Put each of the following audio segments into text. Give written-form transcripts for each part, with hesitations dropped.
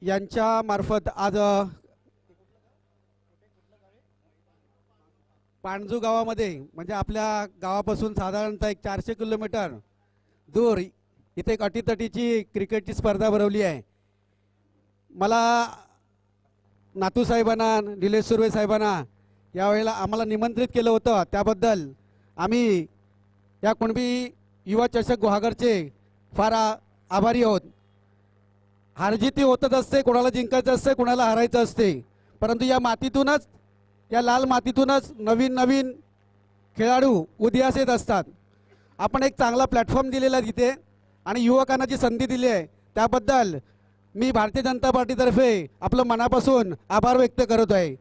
यांच्या मार्फत आज पाणजू गावामध्ये म्हणजे आपल्या गावापासून साधारणतः एक 400 किलोमीटर दूर इथे एक अटीतटीची क्रिकेटची स्पर्धा भरवली आहे. मला नातू साहेबांना, निलेश सुर्वे साहेबांना यावेळेला आम्हाला निमंत्रित केलं होतं, त्याबद्दल आम्ही या कुणबी युवा चषक गुहागरचे फार आभारी आहोत. हारजिती होतच असते, कोणाला जिंकायचं असते, कोणाला हारायचं असते, परंतु या मातीतूनच, या लाल मातीतूनच नवीन नवीन खेळाडू उदयास येत असतात. आपण एक चांगला प्लॅटफॉर्म दिलेला आहे तिथे आणि युवकांना जी संधी दिली आहे त्याबद्दल मी भारतीय जनता पार्टीतर्फे आपलं मनापासून आभार व्यक्त करत आहे.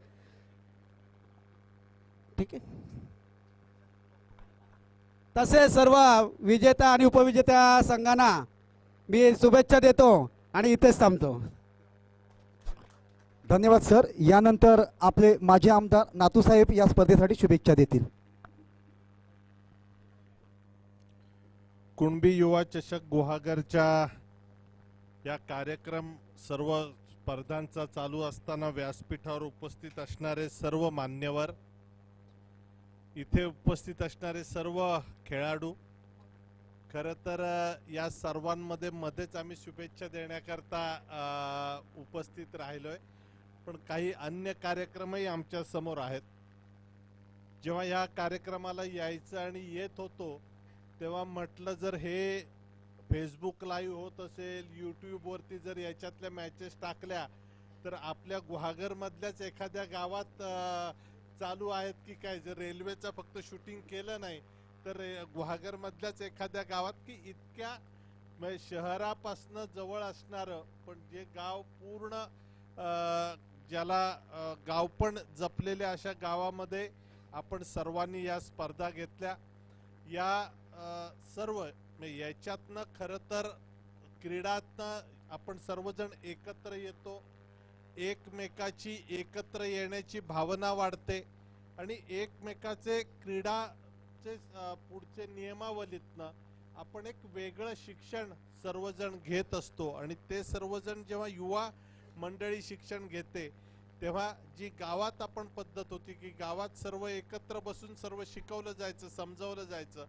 ठीक आहे. तसेच सर्व विजेता आणि उपविजेत्या संघांना मी शुभेच्छा देतो आणि इथेच थांबतो. धन्यवाद सर. यानंतर आपले माजी आमदार नातूसाहेब या स्पर्धेसाठी शुभेच्छा देतील. कुणबी युवा चषक गुहागरच्या या कार्यक्रम सर्व स्पर्धांचा चालू असताना व्यासपीठावर उपस्थित असणारे सर्व मान्यवर, इथे उपस्थित असणारे सर्व खेळाडू, खरं तर या सर्वांमध्ये मध्येच आम्ही शुभेच्छा देण्याकरता उपस्थित राहिलोय, पण काही अन्य कार्यक्रमही आमच्या समोर आहेत. जेव्हा या कार्यक्रमाला यायचं आणि येत होतो तेव्हा म्हटलं जर हे फेसबुक लाईव्ह होत असेल, यूट्यूबवरती जर याच्यातल्या मॅचेस टाकल्या तर आपल्या गुहागरमधल्याच एखाद्या गावात चालू आहेत की काय. जर रेल्वेचं फक्त शूटिंग केलं नाही तर गुहागरमधल्याच एखाद्या गावात, की इतक्या म्हणजे शहरापासनं जवळ असणारं पण जे गाव पूर्ण ज्याला गाव पण जपलेल्या अशा गावामध्ये आपण सर्वांनी या स्पर्धा घेतल्या. या सर्व याच्यातनं खरं तर क्रीडातनं आपण सर्वजण एकत्र येतो, एकमेकाची एकत्र येण्याची भावना वाढते आणि एकमेकाचे क्रीडाचे पुढचे नियमावलीतनं आपण एक वेगळं शिक्षण सर्वजण घेत असतो. आणि ते सर्वजण जेव्हा युवा मंडळी शिक्षण घेते तेव्हा जी गावात आपण पद्धत होती की गावात सर्व एकत्र बसून सर्व शिकवलं जायचं, समजावलं जायचं,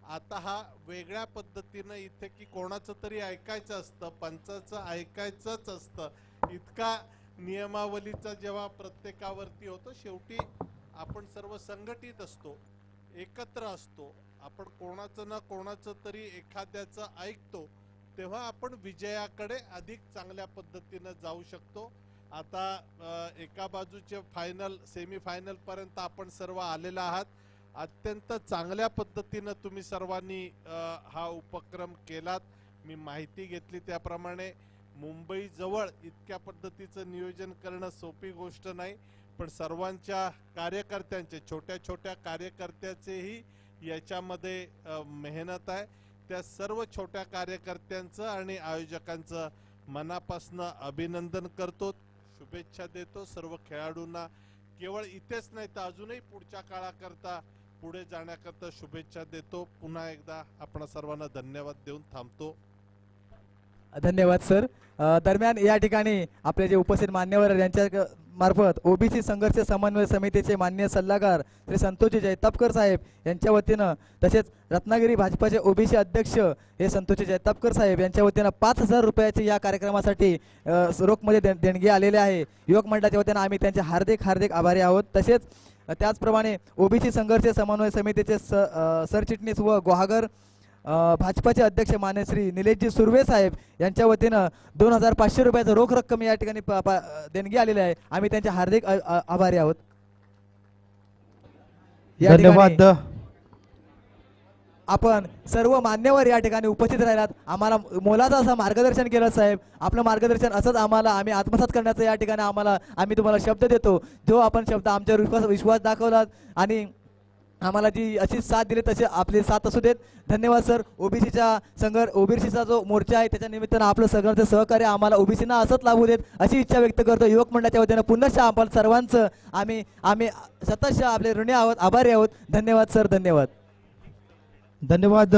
आता हा वेगळ्या पद्धतीनं इथे की कोणाचं तरी ऐकायचं असतं, पंचाचं ऐकायचंच असतं, इतका नियमावलीचा जेव्हा प्रत्येकावरती होतो. शेवटी आपण सर्व संघटित असतो, एकत्र असतो, आपण कोणाचं ना कोणाचं तरी एखाद्याचं ऐकतो, तेव्हा आपण विजयाकडे अधिक चांगल्या पद्धतीनं जाऊ शकतो. आता एका बाजूचे फायनल सेमीफायनल पर्यंत आपण सर्व आलेला आहात. अत्यंत चांगल्या पद्धतीनं तुम्ही सर्वांनी हा उपक्रम केलात. मी माहिती घेतली त्याप्रमाणे मुंबई जवळ इतक्या पद्धतीचं नियोजन करणं सोपी गोष्ट नाही, पण सर्वांच्या कार्यकर्त्यांचे, छोट्या छोट्या कार्यकर्त्याचेही याच्यामध्ये मेहनत आहे. त्या सर्व छोट्या कार्यकर्त्यांचं आणि आयोजकांचं मनापासनं अभिनंदन करतो, शुभेच्छा देतो. सर्व खेळाडूंना केवळ इथेच नाही तर अजूनही पुढच्या काळाकरता पुढे जाण्याकरता शुभेच्छा देतो. पुन्हा एकदा आपण सर्वांना धन्यवाद देऊन थांबतो. धन्यवाद सर. दरम्यान या ठिकाणी आपले जे उपस्थित मान्यवर यांच्या मार्फत ओबीसी संघर्ष समन्वय समितीचे मान्य सल्लागार श्री संतोषजी जैतापकर साहेब यांच्या वतीनं, तसेच रत्नागिरी भाजपाचे ओबीसी अध्यक्ष हे संतोषजी जैतापकर साहेब यांच्या वतीनं 5,000 रुपयाची या कार्यक्रमासाठी रोखमध्ये देणगी आलेले आहे. युवक मंडळाच्या वतीनं आम्ही त्यांचे हार्दिक हार्दिक आभारी आहोत. तसेच त्याचप्रमाणे ओबीसी संघर्ष समन्वय समितीचे सरचिटणीस व गुहागर भाजपाचे अध्यक्ष मान्य श्री निलेशजी सुर्वे साहेब यांच्या वतीनं 2,500 रुपयाचं रोख रक्कम या ठिकाणी देणगी आलेली आहे. आम्ही त्यांचे हार्दिक आभारी आहोत. धन्यवाद. आपण सर्व मान्यवर या ठिकाणी उपस्थित राहिलात, आम्हाला मोलाचं असं मार्गदर्शन केलं साहेब. आपलं मार्गदर्शन असंच आम्ही आत्मसात करण्याचं या ठिकाणी आम्ही तुम्हाला शब्द देतो. जो आपण शब्द आमच्यावर विश्वास दाखवलात आणि आम्हाला जी अशी साथ दिली तशी आपली साथ असू देत. धन्यवाद सर. ओबीसीचा जो मोर्चा आहे त्याच्या निमित्तानं आपलं सगळ्यांचं सहकार्य आम्हाला ओबीसीना असंच लाभू देत अशी इच्छा व्यक्त करतो. युवक मंडळाच्या वतीनं पुन्हा आपण सर्वांचं आम्ही सतत आपले ऋणी आहोत, आभारी आहोत. धन्यवाद सर. धन्यवाद. धन्यवाद.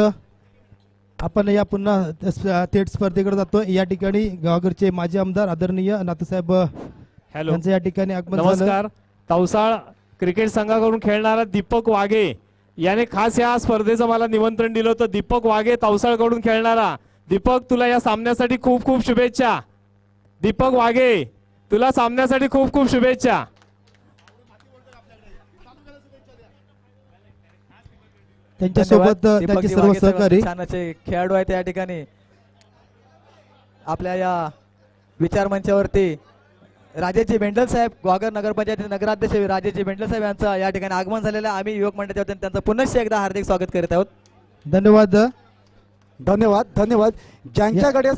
आपण या पुन्हा थेट स्पर्धेकडे जातो. या ठिकाणी गावाकडचे माजी आमदार आदरणीय नातूसाहेब हॅलो यांचं या ठिकाणी आगमन झालं. नमस्कार. तवसाळ क्रिकेट संघाकडून खेळणारा दीपक वाघे याने खास या स्पर्धेचं मला निमंत्रण दिलं होतं. दीपक वाघे तवसाळकडून खेळणारा. दीपक तुला या सामन्यासाठी खूप खूप शुभेच्छा. दीपक वाघे तुला सामन्यासाठी खूप खूप शुभेच्छा. त्यांच्यासोबत धन्यवाद. त्यांचे दीपकजी सर्व वाघे सहकारी. छान असे खेळाडू आहेत या ठिकाणी. आपल्या या विचार मंचावरती राजेजी बेंडल साहेब, ग्वागर नगरपंचायत नगराध्यक्ष राजेजी बेंडल साहेब यांचं या ठिकाणी आगमन झालेलं आहे. आम्ही युवक मंडळाच्या वतीने त्यांचं पुनश्च एकदा हार्दिक स्वागत करीत आहोत. धन्यवाद. धन्यवाद धन्यवाद. ज्यांच्याकडे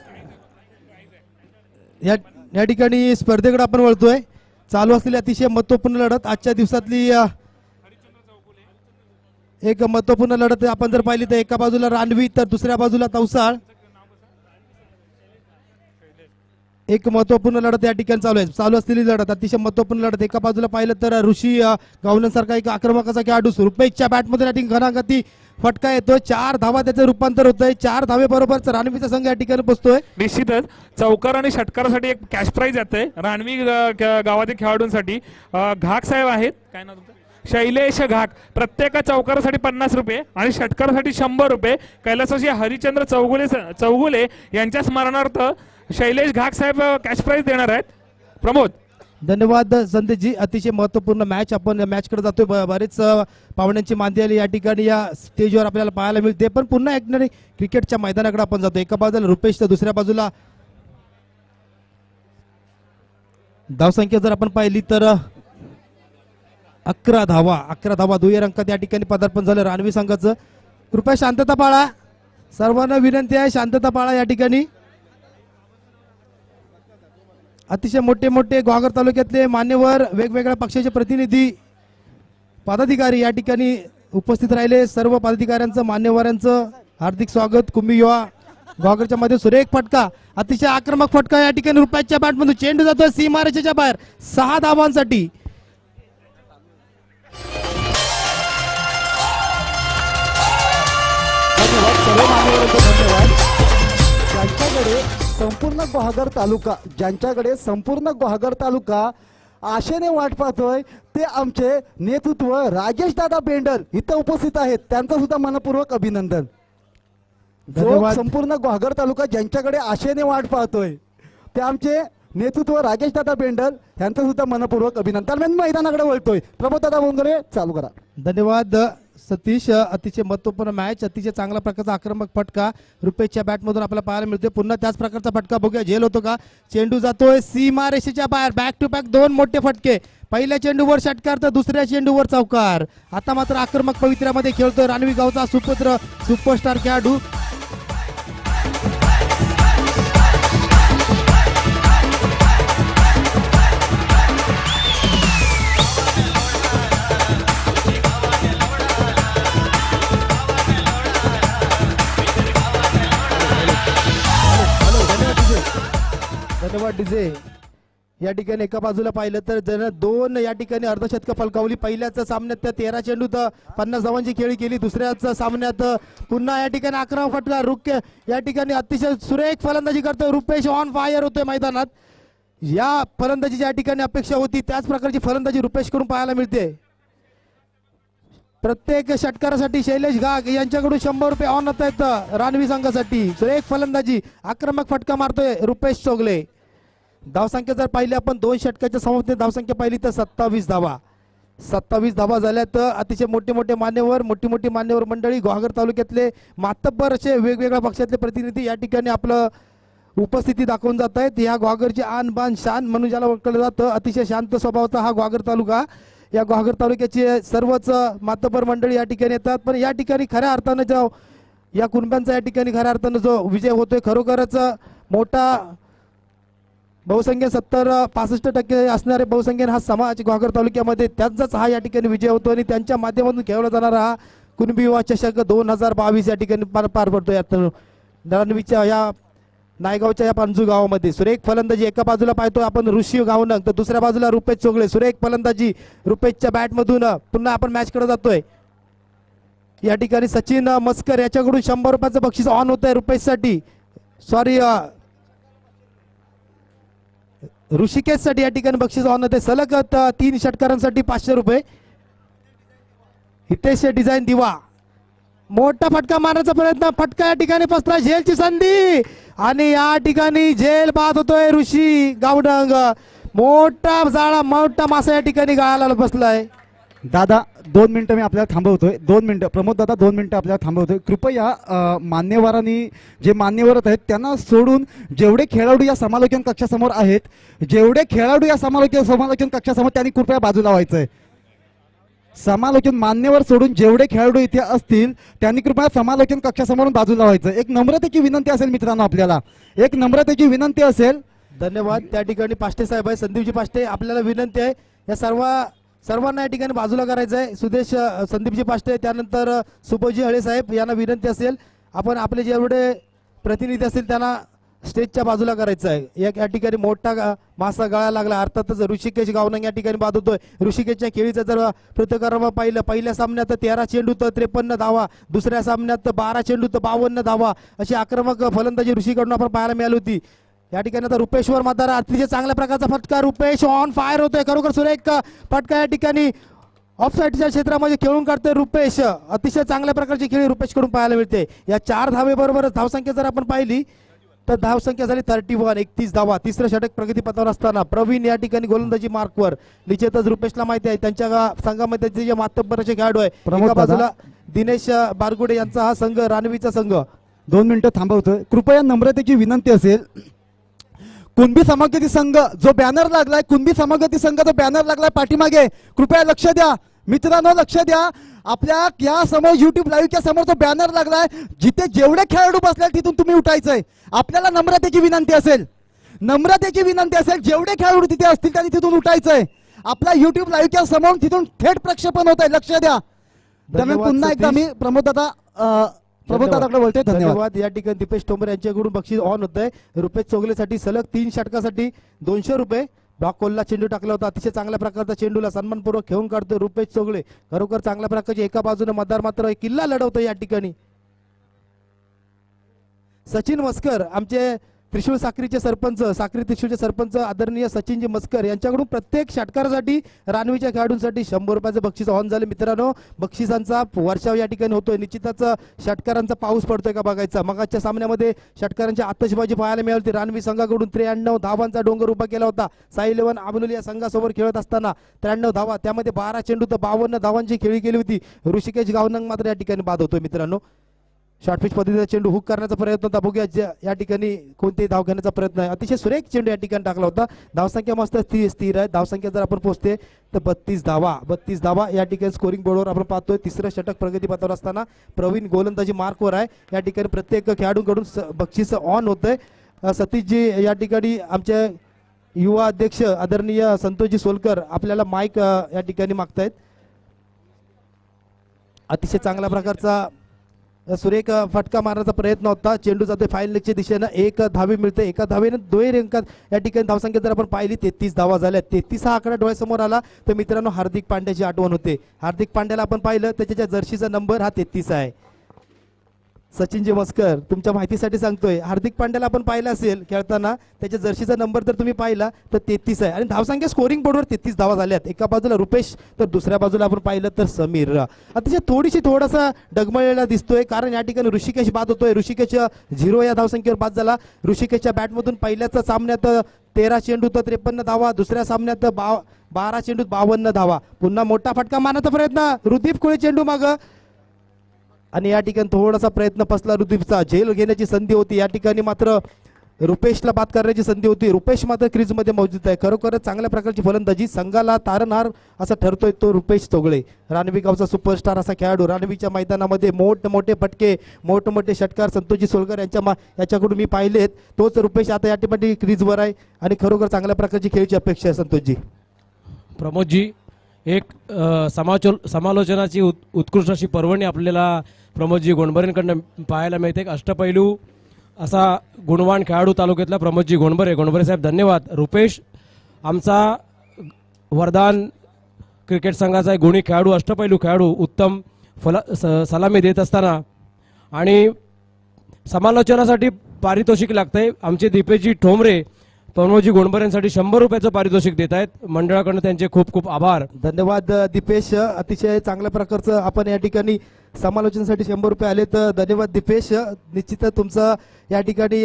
या ठिकाणी स्पर्धेकडे आपण वळतोय. चालू असलेली अतिशय महत्वपूर्ण लढत आजच्या दिवसातली एक महत्वपूर्ण लढत आपण जर पाहिली तर एका बाजूला रानवी तर दुसऱ्या बाजूला तवसाळ. एक महत्वपूर्ण लढत या ठिकाणी चालू आहे. चालू असलेली लढत अतिशय महत्वपूर्ण लढत. एका बाजूला पाहिलं तर ऋषी गावणसारखा एक आक्रमक असा खेळाडू रुपेशच्या बॅटमध्ये या ठिकाणी घणाघाती फटका येतोय. 4 धावा त्याचं रूपांतर होतंय. 4 धावे बरोबर रानवीचा संघ या ठिकाणी बसतोय. निश्चितच चौकार आणि षटकारासाठी एक कॅश प्राइज येते रानवी गावातील खेळाडूंसाठी. घाक साहेब आहेत, काय नाव तुमचं? शैलेश घाक. प्रत्येक चौकारासाठी 50 रुपये आणि षटकारासाठी 100 रुपये. कैलासवासी हरिचंद्र चौगुले यांच्या स्मरणार्थ शैलेश घाक साहेब कॅश प्राइज देणार आहेत. प्रमोद. धन्यवाद संदेशजी. अतिशय महत्वपूर्ण मॅच. आपण मॅचकडे जातोय. बरेच पाहुण्यांची मांदी आली या ठिकाणी या स्टेजवर आपल्याला पाहायला मिळते. पण पुन्हा एक क्रिकेटच्या मैदानाकडे आपण जातो. एका बाजूला रुपेश तर दुसऱ्या बाजूला धावसंख्या जर आपण पाहिली तर 11 धावा 2 अंकात या ठिकाणी पदार्पण झालं रानवी संघाचं. कृपया शांतता पाळा. सर्वांना विनंती आहे शांतता पाळा या ठिकाणी. अतिशय मोठे मोठे ग्वागर तालुक्यातले मान्यवर, वेगवेगळ्या पक्षाचे प्रतिनिधी, पदाधिकारी या ठिकाणी उपस्थित राहिले. सर्व पदाधिकाऱ्यांचं मान्यवरांचं हार्दिक स्वागत. कुंभी युवा ग्वागरच्या मध्ये सुरेख फटका, अतिशय आक्रमक फटका या ठिकाणी रुपयाच्या बॅटमधून चेंडू जातोय सीमारेषेच्या बाहेर 6 धावांसाठी. ज्यांच्याकडे संपूर्ण गुहागर तालुका आशेने वाट पाहतोय ते आमचे नेतृत्व राजेश दादा बेंडल इथं उपस्थित आहेत. त्यांचं सुद्धा मनपूर्वक अभिनंदन. धन्यवाद. संपूर्ण गुहागर तालुका ज्यांच्याकडे आशेने वाट पाहतोय ते आमचे नेतृत्व राजेश दादा बेंडल यांचं सुद्धा मनपूर्वक अभिनंदन. दरम्यान मैदानाकडे वळतोय. प्रमोद दादा बोंगरे चालू करा. धन्यवाद सतीश. अतिशय महत्वपूर्ण मॅच. अतिशय चांगला प्रकारचा आक्रमक फटका रुपेशच्या बॅटमधून आपल्याला पाहायला मिळतोय. पुन्हा त्याच प्रकारचा फटका बघूया झेल होतो का. चेंडू जातोय सीमारेषेच्या बाहेर. बॅक टू बॅक 2 मोठे फटके. पहिल्या चेंडूवर षटकार तर दुसऱ्या चेंडूवर चौकार. आता मात्र आक्रमक पवित्र्यामध्ये खेळतोय रानवी गावचा सुपुत्र सुपरस्टार खेळाडू. धन्यवाद डीजे. या ठिकाणी एका बाजूला पाहिलं तर जण 2 या ठिकाणी अर्धशतक फलकावली. पहिल्याच सामन्यात त्या 13 चेंडूत 50 धावांची खेळी केली. दुसऱ्याच सामन्यात पुन्हा या ठिकाणी आक्रमक फटका. रुके या ठिकाणी अतिशय सुरेख फलंदाजी करतोय रुपेश. ऑन फायर होतोय मैदानात. या फलंदाजी या ठिकाणी अपेक्षा होती त्याच प्रकारची फलंदाजी रुपेश कडून पाहायला मिळते. प्रत्येक षटकारासाठी शैलेश घाग यांच्याकडून 100 रुपये ऑन होत आहेत रानवी संघासाठी. सुरेख फलंदाजी, आक्रमक फटका मारतोय रुपेश चोगले. धावसंख्या जर पाहिली आपण 2 षटकाच्या समाप्तीत धावसंख्या पाहिली तर 27 धावा. 27 धावा झाल्यात. अतिशय मोठे मोठे मान्यवर, मोठी मोठी मान्यवर मंडळी, ग्वागर तालुक्यातले मातब्बर असे वेगवेगळ्या पक्षातले प्रतिनिधी या ठिकाणी आपलं उपस्थिती दाखवून जात आहेत. या ग्वागरची आन बान शान म्हणून ज्याला ओळखलं जातं. अतिशय शांत स्वभावाचा हा ग्वागर तालुका. या ग्वागर तालुक्याची सर्वच मातब्बर मंडळी या ठिकाणी येतात. पण या ठिकाणी खऱ्या अर्थानं जो या कुणब्यांचा या ठिकाणी खऱ्या अर्थानं जो विजय होतोय खरोखरच मोठा बहुसंख्येन 65% असणारे बहुसंख्येन हा समाज ग्वागर तालुक्यामध्ये त्यांचाच हा या ठिकाणी विजय होतो आणि त्यांच्या माध्यमातून खेळला जाणारा हा कुणबी युवा चषक 2022 या ठिकाणी पार पडतो. यात रणवीच्या या नायगावच्या या पांजू गावामध्ये सुरेख फलंदाजी. एका बाजूला पाहतोय आपण ऋषी गावनंग तर दुसऱ्या बाजूला रुपेश चोगले. सुरेख फलंदाजी रुपेशच्या बॅटमधून पुन्हा आपण मॅचकडे जातोय. या ठिकाणी सचिन मस्कर याच्याकडून 100 रुपयाचं बक्षीस ऑन होत आहे रुपेशसाठी, सॉरी ऋषिकेशसाठी या ठिकाणी बक्षीस ऑन होते. सलग 3 षटकारांसाठी 500 रुपये. हितेश डिझाईन दिवा, मोठा फटका मारण्याचा प्रयत्न, फटका या ठिकाणी बसला, झेलची संधी आणि या ठिकाणी झेल बाद होतोय. ऋषी गावडंग, मोठा जाळा, मोठा मासा या ठिकाणी गाळाला बसलाय. दादा 2 मिनिटं मी आपल्याला थांबवतोय, 2 मिनिटं. प्रमोद दादा 2 मिनिटं आपल्याला थांबवतोय. कृपया मान्यवरांनी, जे मान्यवर आहेत त्यांना सोडून जेवढे खेळाडू या समालोचन कक्षासमोर आहेत, जेवढे खेळाडू या समालोचन कक्षासमोर, त्यांनी कृपया बाजूला व्हायचंय. समालोचन मान्यवर सोडून जेवढे खेळाडू इथे असतील त्यांनी कृपया समालोचन कक्षासमोरून बाजूला व्हायचं. एक नम्रतेची विनंती असेल मित्रांनो, आपल्याला एक नम्रतेची विनंती असेल. धन्यवाद. त्या ठिकाणी पाष्टे साहेब आहे, संदीपजी पाष्टे, आपल्याला विनंती आहे या सर्वांना या ठिकाणी बाजूला करायचं आहे. सुदेश संदीपजी पाष्टे, त्यानंतर सुबोजी हळे साहेब यांना विनंती असेल आपण आपले जेवढे प्रतिनिधी असतील त्यांना स्टेजच्या बाजूला करायचं आहे. या ठिकाणी मोठा मासा गळा लागला, अर्थातच ऋषिकेश गावनंग या ठिकाणी बाद होतोय. ऋषिकेशच्या खेळीचं जर प्रतिक्रम पाहिलं, पहिल्या सामन्यात 13 चेंडूत 53 धावा, दुसऱ्या सामन्यात 12 चेंडूत 52 धावा, अशी आक्रमक फलंदाजी ऋषीकडून आपण पाहायला मिळाली होती. या ठिकाणी आता रुपेश्वर मातारा, अतिशय चांगल्या प्रकारचा फटका, रुपेश ऑन फायर होतोय, खरोखर सुरेख फटका या ठिकाणी ऑफ साईडच्या क्षेत्रामध्ये खेळून काढतोय रुपेश. अतिशय चांगल्या प्रकारची खेळी रुपेशकडून पाहायला मिळते. या 4 धावेबरोबरच धावसंख्या जर आपण पाहिली तर धावसंख्या झाली 31, 31 धावा. तिसरं षटक प्रगतीपथावर असताना प्रवीण या ठिकाणी गोलंदाजी मार्कवर. निश्चितच रुपेशला माहिती आहे त्यांच्या संघामध्ये जे मातब्बराचे खेळाडू आहे. एका बाजूला दिनेश बारगुडे यांचा हा संघ, रानवीचा संघ. 2 मिनिटं थांबवतोय. कृपया नम्रतेची विनंती असेल, कुणबी समागती संघ जो बॅनर लागलाय, कुणबी समागती संघ जो बॅनर लागलाय पाठीमागे, कृपया लक्ष द्या मित्रांनो, लक्ष द्या. आपल्या या समोर YouTube लाईव्हच्या समोर जो बॅनर लागलाय, जिथे जेवढे खेळाडू बसले तिथून तुम्ही उठायचंय. आपल्याला नम्रतेची विनंती असेल, नम्रतेची विनंती असेल, जेवढे खेळाडू तिथे असतील त्यांनी तिथून उठायचंय. आपल्या YouTube लाईव्हच्या समोर तिथून थेट प्रक्षेपण होत आहे, लक्ष द्या. त्यामुळे पुन्हा एकदा मी प्रमोद दादाकडे बोलतोय. धन्यवाद. या ठिकाणी दीपेश टोंबर यांच्याकडून बक्षीस ऑन होत आहे. रुपेश चोगलेसाठी सलग 3 षटकासाठी 200 रुपये. डॉक कोलला चेंडू टाकला होता, अतिशय चांगल्या प्रकारचा चेंडूला सन्मानपूर्वक खेळून काढतोय रुपेश चोगले. खरोखर चांगल्या प्रकारची एका बाजूने मतदार मात्र किल्ला लढवतोय या ठिकाणी. सचिन मस्कर, आमचे त्रिशूळ साक्रीचे सरपंच, साक्री त्रिशूळचे सरपंच आदरणीय सचिनजी मस्कर यांच्याकडून प्रत्येक षटकारासाठी, रानवीच्या खेळाडूंसाठी 100 रुपयाचं बक्षीस ऑन झाले. मित्रांनो, बक्षिसांचा वर्षाव या ठिकाणी होतोय. निश्चितच षटकारांचा पाऊस पडतोय का बघायचा. मगाच्या सामन्यामध्ये षटकारांची आतषबाजी पाहायला मिळाली होती. रानवी संघाकडून 93 धावांचा डोंगर उभा केला होता. साई 11 आबनुल या संघासोबत खेळत असताना 93 धावा, त्यामध्ये 12 चेंडू तर 52 धावांची खेळी केली होती. ऋषिकेश गावनंग मात्र या ठिकाणी बाद होतोय. मित्रांनो, शॉर्टपिच पद्धतीचा चेंडू हुक करण्याचा प्रयत्न होता, बघूया या ठिकाणी कोणतेही धाव घेण्याचा प्रयत्न आहे. अतिशय सुरेख चेंडू या ठिकाणी टाकला होता. धावसंख्या मस्त स्थिर आहे. धावसंख्या जर आपण पोहोचते तर 32 धावा या ठिकाणी स्कोरिंग बोर्डवर आपण पाहतोय. तिसरं षटक प्रगतीपथावर असताना प्रवीण गोलंदाजी मार्कवर आहे. या ठिकाणी प्रत्येक खेळाडूंकडून बक्षीस ऑन होतंय. सतीशजी या ठिकाणी आमचे युवा अध्यक्ष आदरणीय संतोषजी सोलकर आपल्याला माईक या ठिकाणी मागतायत. अतिशय चांगल्या प्रकारचा सुरेख फटका मारण्याचा प्रयत्न होता. चेंडू जातोय फाईल लेगच्या दिशेनं. 1 धावे मिळते. एका धावेनं 2 अंकात या ठिकाणी धावसंख्या जर आपण पाहिली 33 धावा झाल्या. 33 हा आकडा डोळ्यासमोर आला तर मित्रांनो हार्दिक पांड्याची आठवण होते. हार्दिक पांड्याला आपण पाहिलं त्याच्या जर्सीचा नंबर हा 33 आहे. सचिनजी मस्कर, तुमच्या माहितीसाठी सांगतोय, हार्दिक पांड्याला आपण पाहिलं असेल खेळताना, त्याच्या जर्सीचा नंबर जर तुम्ही पाहिला तर 33 आहे. आणि धावसंख्या स्कोरिंग बोर्डवर 33 धावा झाल्यात. एका बाजूला रुपेश तर दुसऱ्या बाजूला आपण पाहिलं तर समीर. अतिशय थोडासा डगमळलेला दिसतोय, कारण या ठिकाणी ऋषिकेश बाद होतोय. ऋषिकेश 0 या धावसंख्येवर बाद झाला. ऋषिकेशच्या बॅटमधून पहिल्याच सामन्यात 13 चेंडू तर 53 धावा, दुसऱ्या सामन्यात 12 चेंडूत 52 धावा. पुन्हा मोठा फटका मारण्याचा प्रयत्न, रुदीप कुळे चेंडू माग, आणि या ठिकाणी थोडासा प्रयत्न फसला रुदीपचा. झेल घेण्याची संधी होती. या ठिकाणी मात्र रुपेशला बाद करण्याची संधी होती. रुपेश मात्र क्रीजमध्ये मौजूद आहे. खरोखरच चांगल्या प्रकारची फलंदाजी, संघाला तारणहार असा ठरतोय तो रुपेश चोगळे. रानवी गावचा सुपरस्टार असा खेळाडू. रानवीच्या मैदानामध्ये मोठमोठे फटके, मोठमोठे षटकार संतोषजी सोलकर याच्याकडून मी पाहिलेत. तोच रुपेश आता या ठिकाणी क्रीजवर आहे आणि खरोखर चांगल्या प्रकारची खेळची अपेक्षा आहे. संतोषजी, प्रमोदजी, एक समालोचनाची उत्कृष्ट अशी पर्वणी आपल्याला प्रमोदजी गोंडबरेंकडनं पाहायला मिळते. एक अष्टपैलू असा गुणवान खेळाडू तालुक्यातला प्रमोदजी गोंडबरे साहेब, धन्यवाद. रुपेश आमचा वरदान क्रिकेट संघाचा एक गुणी खेळाडू, अष्टपैलू खेळाडू, उत्तम सलामी देत असताना आणि समालोचनासाठी पारितोषिक लागतंय. आमचे दीपेशजी ठोंबरे प्रमोदजी गोंडबरेंसाठी 100 रुपयाचं पारितोषिक देत आहेत. मंडळाकडून त्यांचे खूप खूप आभार. धन्यवाद दीपेश, अतिशय चांगल्या प्रकारचं आपण या ठिकाणी समालोचनासाठी 100 रुपये आले, तर धन्यवाद दीपेश. निश्चितच तुमचा या ठिकाणी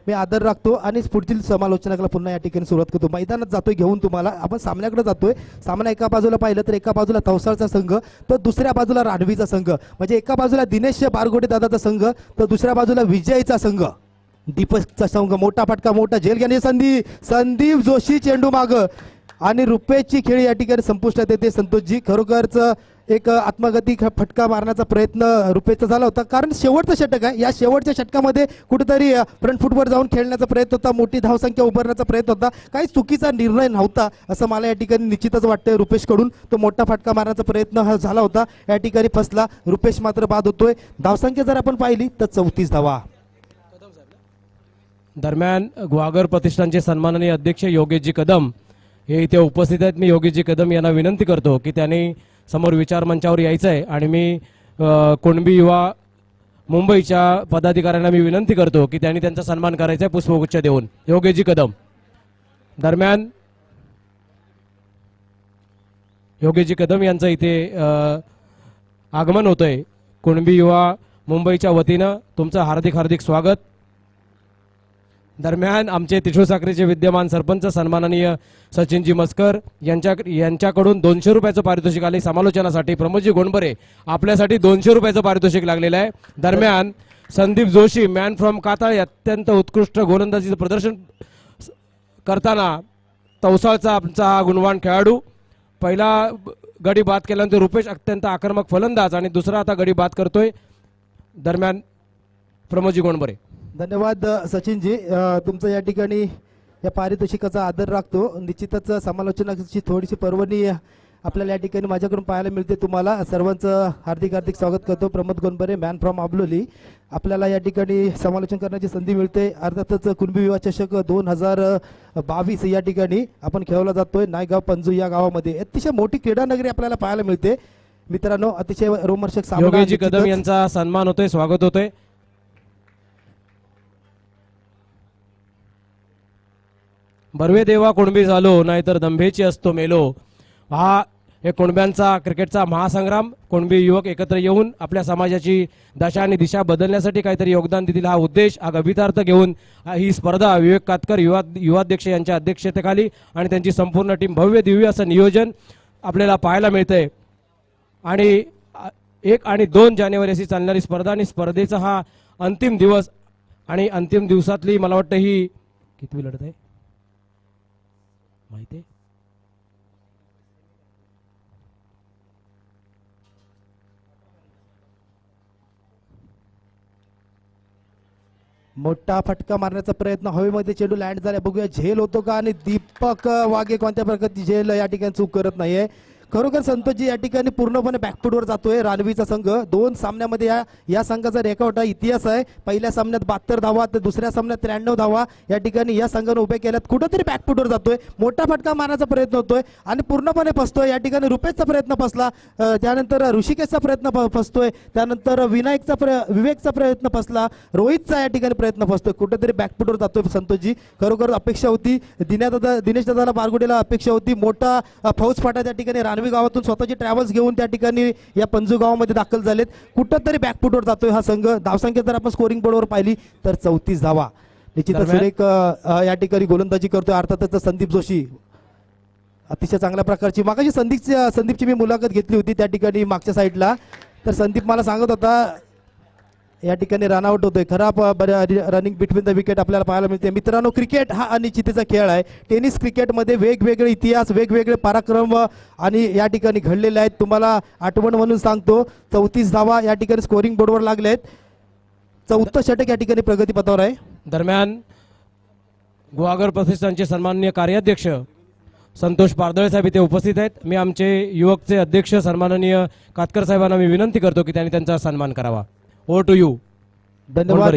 मी आदर राखतो आणि पुढील समालोचनाला पुन्हा या ठिकाणी सुरुवात करतो. मैदानात जातोय घेऊन तुम्हाला, आपण सामन्याकडे जातोय. सामना एका बाजूला पाहिलं तर एका बाजूला तवसाळचा संघ, तर दुसऱ्या बाजूला राढवीचा संघ, म्हणजे एका बाजूला दिनेश बारगोडे दादाचा संघ, तर दुसऱ्या बाजूला विजयचा संघ, दीपकचा संघ. मोठा फटका, मोठा झेल घेणे संदीप जोशी चेंडू माग आणि रुपेशची खेळी या ठिकाणी संपुष्टात येते. संतोषजी, खरोखरच एक आत्मघाती फटका मारण्याचा प्रयत्न रुपेशचा झाला होता, कारण शेवटचं षटक आहे. या शेवटच्या षटकामध्ये कुठेतरी फ्रंट फुटवर जाऊन खेळण्याचा प्रयत्न होता, मोठी धावसंख्या उभारण्याचा प्रयत्न होता. काही चुकीचा निर्णय नव्हता असं मला या ठिकाणी निश्चितच वाटतंय. रुपेशकडून तो मोठा फटका मारण्याचा प्रयत्न हा झाला होता, या ठिकाणी फसला. रुपेश मात्र बाद होतोय. धावसंख्या जर आपण पाहिली तर 34 धावा. दरम्यान ग्वागर प्रतिष्ठानचे सन्माननीय अध्यक्ष योगेशजी कदम हे इथे उपस्थित आहेत. मी योगेशजी कदम यांना विनंती करतो की त्यांनी समोर विचार मंचावर यायचं आहे आणि मी कुणबी युवा मुंबईच्या पदाधिकाऱ्यांना मी विनंती करतो की त्यांनी त्यांचा सन्मान करायचा आहे पुष्पगुच्छ देऊन. योगेशजी कदम. दरम्यान योगेशजी कदम यांचं इथे आगमन होतंय. कुणबी युवा मुंबईच्या वतीनं तुमचं हार्दिक हार्दिक स्वागत. दरम्यान आमचे तिठूर साखरेचे विद्यमान सरपंच सन्माननीय सचिनजी मस्कर यांच्याकडून 200 रुपयाचं पारितोषिक आले समालोचनासाठी. प्रमोदजी गोंडबरे आपल्यासाठी 200 रुपयाचं पारितोषिक लागलेलं आहे. दरम्यान संदीप जोशी मॅन फ्रॉम काताळ अत्यंत उत्कृष्ट गोलंदाजीचं प्रदर्शन करताना तवसाळचा आमचा हा गुणवान खेळाडू. पहिला गडी बाद केल्यानंतर रुपेश अत्यंत आक्रमक फलंदाज आणि दुसरा आता गडी बाद करतोय. दरम्यान प्रमोदजी गोंडबरे. धन्यवाद सचिनजी, तुमचं या ठिकाणी या पारितोषिकाचा आदर राखतो. निश्चितच समालोचनाची थोडीशी पर्वणी आपल्याला या ठिकाणी माझ्याकडून पाहायला मिळते. तुम्हाला सर्वांचं हार्दिक हार्दिक स्वागत करतो. प्रमोद गोंडबरे मॅन फ्रॉम आबलोली, आपल्याला या ठिकाणी समालोचन करण्याची संधी मिळते. अर्थातच कुणबी युवा चषक 2022 या ठिकाणी आपण खेळवला जातोय नायगाव पंजू या गावामध्ये. अतिशय मोठी क्रीडा नगरी आपल्याला पाहायला मिळते. मित्रांनो, अतिशय रोमहर्षक सामना. योगेशजी कदम यांचा सन्मान होतोय, स्वागत होतोय. बर्वे देवा कुणबी झालो नाहीतर दंभेची असतो मेलो. हा एक कुणब्यांचा क्रिकेटचा महासंग्राम. कुणबी युवक एकत्र येऊन आपल्या समाजाची दशा आणि दिशा बदलण्यासाठी काहीतरी योगदान देतील हा उद्देश, हा गभितार्थ घेऊन ही स्पर्धा विवेक कातकर युवाध्यक्ष यांच्या अध्यक्षतेखाली आणि त्यांची संपूर्ण टीम भव्य दिव्य असं नियोजन आपल्याला पाहायला मिळतंय. आणि 1 आणि 2 जानेवारी अशी चालणारी स्पर्धा आणि स्पर्धेचा हा अंतिम दिवस आणि अंतिम दिवसातली मला वाटतं ही कितवी लढत आहे माहिती आहे. मोठा फटका मारण्याचा प्रयत्न, हवेमध्ये चेंडू लँड झाला, बघूया झेल होतो का. आणि दीपक वाघे कोणत्या प्रकारची झेल या ठिकाणी चूक करत नाहीये. खरोखर संतोषजी या ठिकाणी पूर्णपणे बॅकफुटवर जातोय. रानवीचा संघ 2 सामन्यामध्ये या संघाचा रेकॉर्ड इतिहास आहे. पहिल्या सामन्यात 72 धावा, तर दुसऱ्या सामन्यात 93 धावा या ठिकाणी या संघाने उभे केल्यात. कुठंतरी बॅकफुटवर जातोय, मोठा फटका मारण्याचा प्रयत्न होतोय आणि पूर्णपणे फसतोय. या ठिकाणी रुपेशचा प्रयत्न फसला, त्यानंतर ऋषिकेशचा प्रयत्न फसतोय, त्यानंतर विवेकचा प्रयत्न फसला, रोहितचा या ठिकाणी प्रयत्न फसतोय. कुठेतरी बॅकफुटवर जातोय संतोषजी. खरोखर अपेक्षा होती दिनेश दादाला बारगुडेला अपेक्षा होती. मोठा फौजफाटा त्या ठिकाणी रानवी गावातून स्वतःची ट्रॅव्हल्स घेऊन त्या ठिकाणी या पंजू गावामध्ये दाखल झालेत. कुठंतरी बॅकफुटवर जातोय हा संघ. धावसंख्या जर आपण स्कोरिंग बोर्डवर पाहिली तर 34 धावा. निश्चितच सुरेख या ठिकाणी गोलंदाजी करतोय. अर्थातच संदीप जोशी अतिशय चांगल्या प्रकारची. मागाशी संदीपची मी मुलाखत घेतली होती त्या ठिकाणी मागच्या साईडला, तर संदीप मला सांगत होता या ठिकाणी रनआउट होतोय. खराब रनिंग बिटवीन द विकेट आपल्याला पाहायला मिळते. मित्रांनो, क्रिकेट हा अनिश्चिततेचा खेळ आहे. टेनिस क्रिकेटमध्ये वेगवेगळे इतिहास, वेगवेगळे पराक्रम आणि या ठिकाणी घडलेले आहेत. तुम्हाला आठवण म्हणून सांगतो, 34 धावा या ठिकाणी स्कोरिंग बोर्डवर लागले आहेत. 4थं षटक या ठिकाणी प्रगतीपथावर आहे. दरम्यान गुहागर प्रतिष्ठानचे सन्माननीय कार्याध्यक्ष संतोष पारदळे साहेब इथे उपस्थित आहेत. मी आमचे युवकचे अध्यक्ष सन्माननीय कातकर साहेबांना मी विनंती करतो की त्यांनी त्यांचा सन्मान करावा. Over to you. धन्यवाद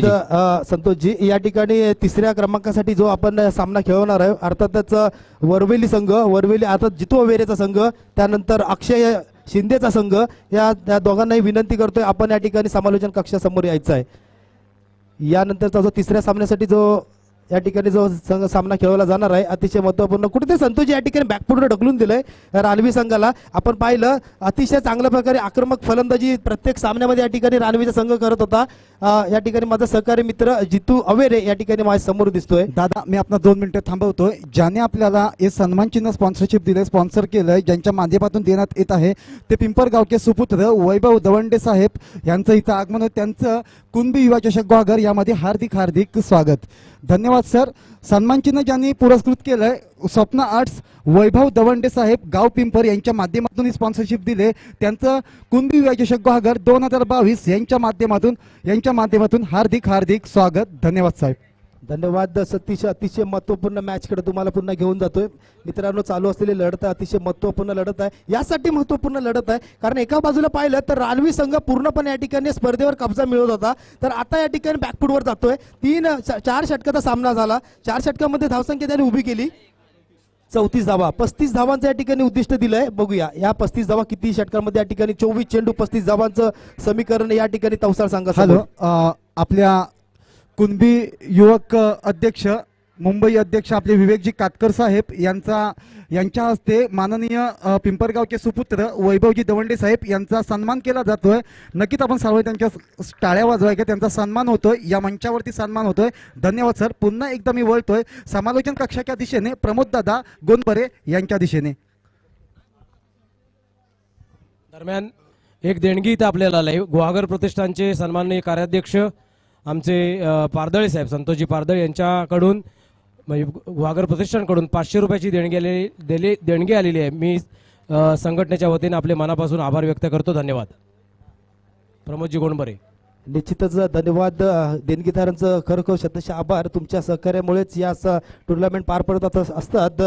संतोषजी. या ठिकाणी 3ऱ्या क्रमांकासाठी जो आपण सामना खेळवणार आहे, अर्थातच वरवेली संघ, वरवेली अर्थात जितू अवेरेचा संघ, त्यानंतर अक्षय शिंदेचा संघ, या दोघांनाही विनंती करतोय आपण या ठिकाणी समालोचन कक्षासमोर यायचं आहे. यानंतरचा जो तिसऱ्या सामन्यासाठी जो या ठिकाणी जो सामना खेळवला जाणार आहे अतिशय महत्त्वपूर्ण, कुठेतरी संतोषजी या ठिकाणी बॅकफुटवर ढकलून दिलंय रानवी संघाला. आपण पाहिलं अतिशय चांगल्या प्रकारे आक्रमक फलंदाजी प्रत्येक सामन्यामध्ये या ठिकाणी रानवीचा संघ करत होता. या ठिकाणी माझा सहकारी मित्र जितू अवेरे या ठिकाणी माझ्या समोर दिसतोय. दादा मी आपला 2 मिनिटं थांबवतोय. ज्याने आपल्याला हे सन्मान चिन्ह स्पॉन्सरशिप दिले, स्पॉन्सर केलंय, ज्यांच्या माध्यमातून देण्यात येत आहे ते पिंपरगावचे सुपुत्र वैभव दवंडे साहेब यांचं इथं आगमन, त्यांचं कुणबी युवा चषक ग्वागर यामध्ये हार्दिक हार्दिक स्वागत. धन्यवाद सर. सन्मान चिन्ह ज्यांनी पुरस्कृत केलंय स्वप्न आर्ट्स वैभव दवंडे साहेब गाव पिंपर यांच्या माध्यमातून ही स्पॉन्सरशिप दिले, त्यांचं कुणबी युवा चषक ग्वागर 2022 यांच्या माध्यमातून हार्दिक हार्दिक स्वागत. धन्यवाद साहेब. धन्यवाद सतीश. अतिशय महत्त्वपूर्ण मॅचकडे तुम्हाला पुन्हा घेऊन जातोय. मित्रांनो, चालू असलेली लढत आहे, अतिशय महत्त्वपूर्ण लढत आहे. यासाठी महत्त्वपूर्ण लढत आहे कारण एका बाजूला पाहिलं तर रानवी संघ पूर्णपणे या ठिकाणी स्पर्धेवर कब्जा मिळवत होता, तर आता या ठिकाणी बॅकफुटवर जातोय. 4 षटकाचा सामना झाला. 4 षटकामध्ये धावसंख्या त्याने उभी केली 34 धावा. 35 धावांचं या ठिकाणी उद्दिष्ट दिलंय. बघूया या 35 धावा किती षटकांमध्ये. या ठिकाणी 24 चेंडू 35 धावांचं समीकरण या ठिकाणी तवसाळ संघाचं. हॅलो, आपल्या कुणबी युवक अध्यक्ष मुंबई अध्यक्ष आपले विवेकजी कातकर साहेब यांच्या हस्ते माननीय पिंपरगावचे सुपुत्र वैभवजी दवंडे साहेब यांचा सन्मान केला जातोय. नक्कीच आपण सर्व त्यांच्या टाळ्या वाजवायच्या, त्यांचा सन्मान होतोय, या मंचावरती सन्मान होतोय. धन्यवाद सर. पुन्हा एकदा मी वळतोय समालोचन कक्षाच्या दिशेने प्रमोददादा गोंदपरे यांच्या दिशेने. दरम्यान एक देणगी इथं आपल्याला आली. ग्वागर प्रतिष्ठानचे सन्माननीय कार्याध्यक्ष आमचे पारदळे साहेब, संतोषजी पारदळे यांच्याकडून म्हणजे ग्वागर प्रतिष्ठानकडून 500 रुपयाची देणगी आलेली आहे. मी संघटनेच्या वतीने आपले मनापासून आभार व्यक्त करतो. धन्यवाद. प्रमोदजी गोंडबरे. निश्चितच धन्यवाद देणगीदारांचं खरोखर शतशः आभार. तुमच्या सहकार्यामुळेच या टुर्नामेंट पार पडत असतात.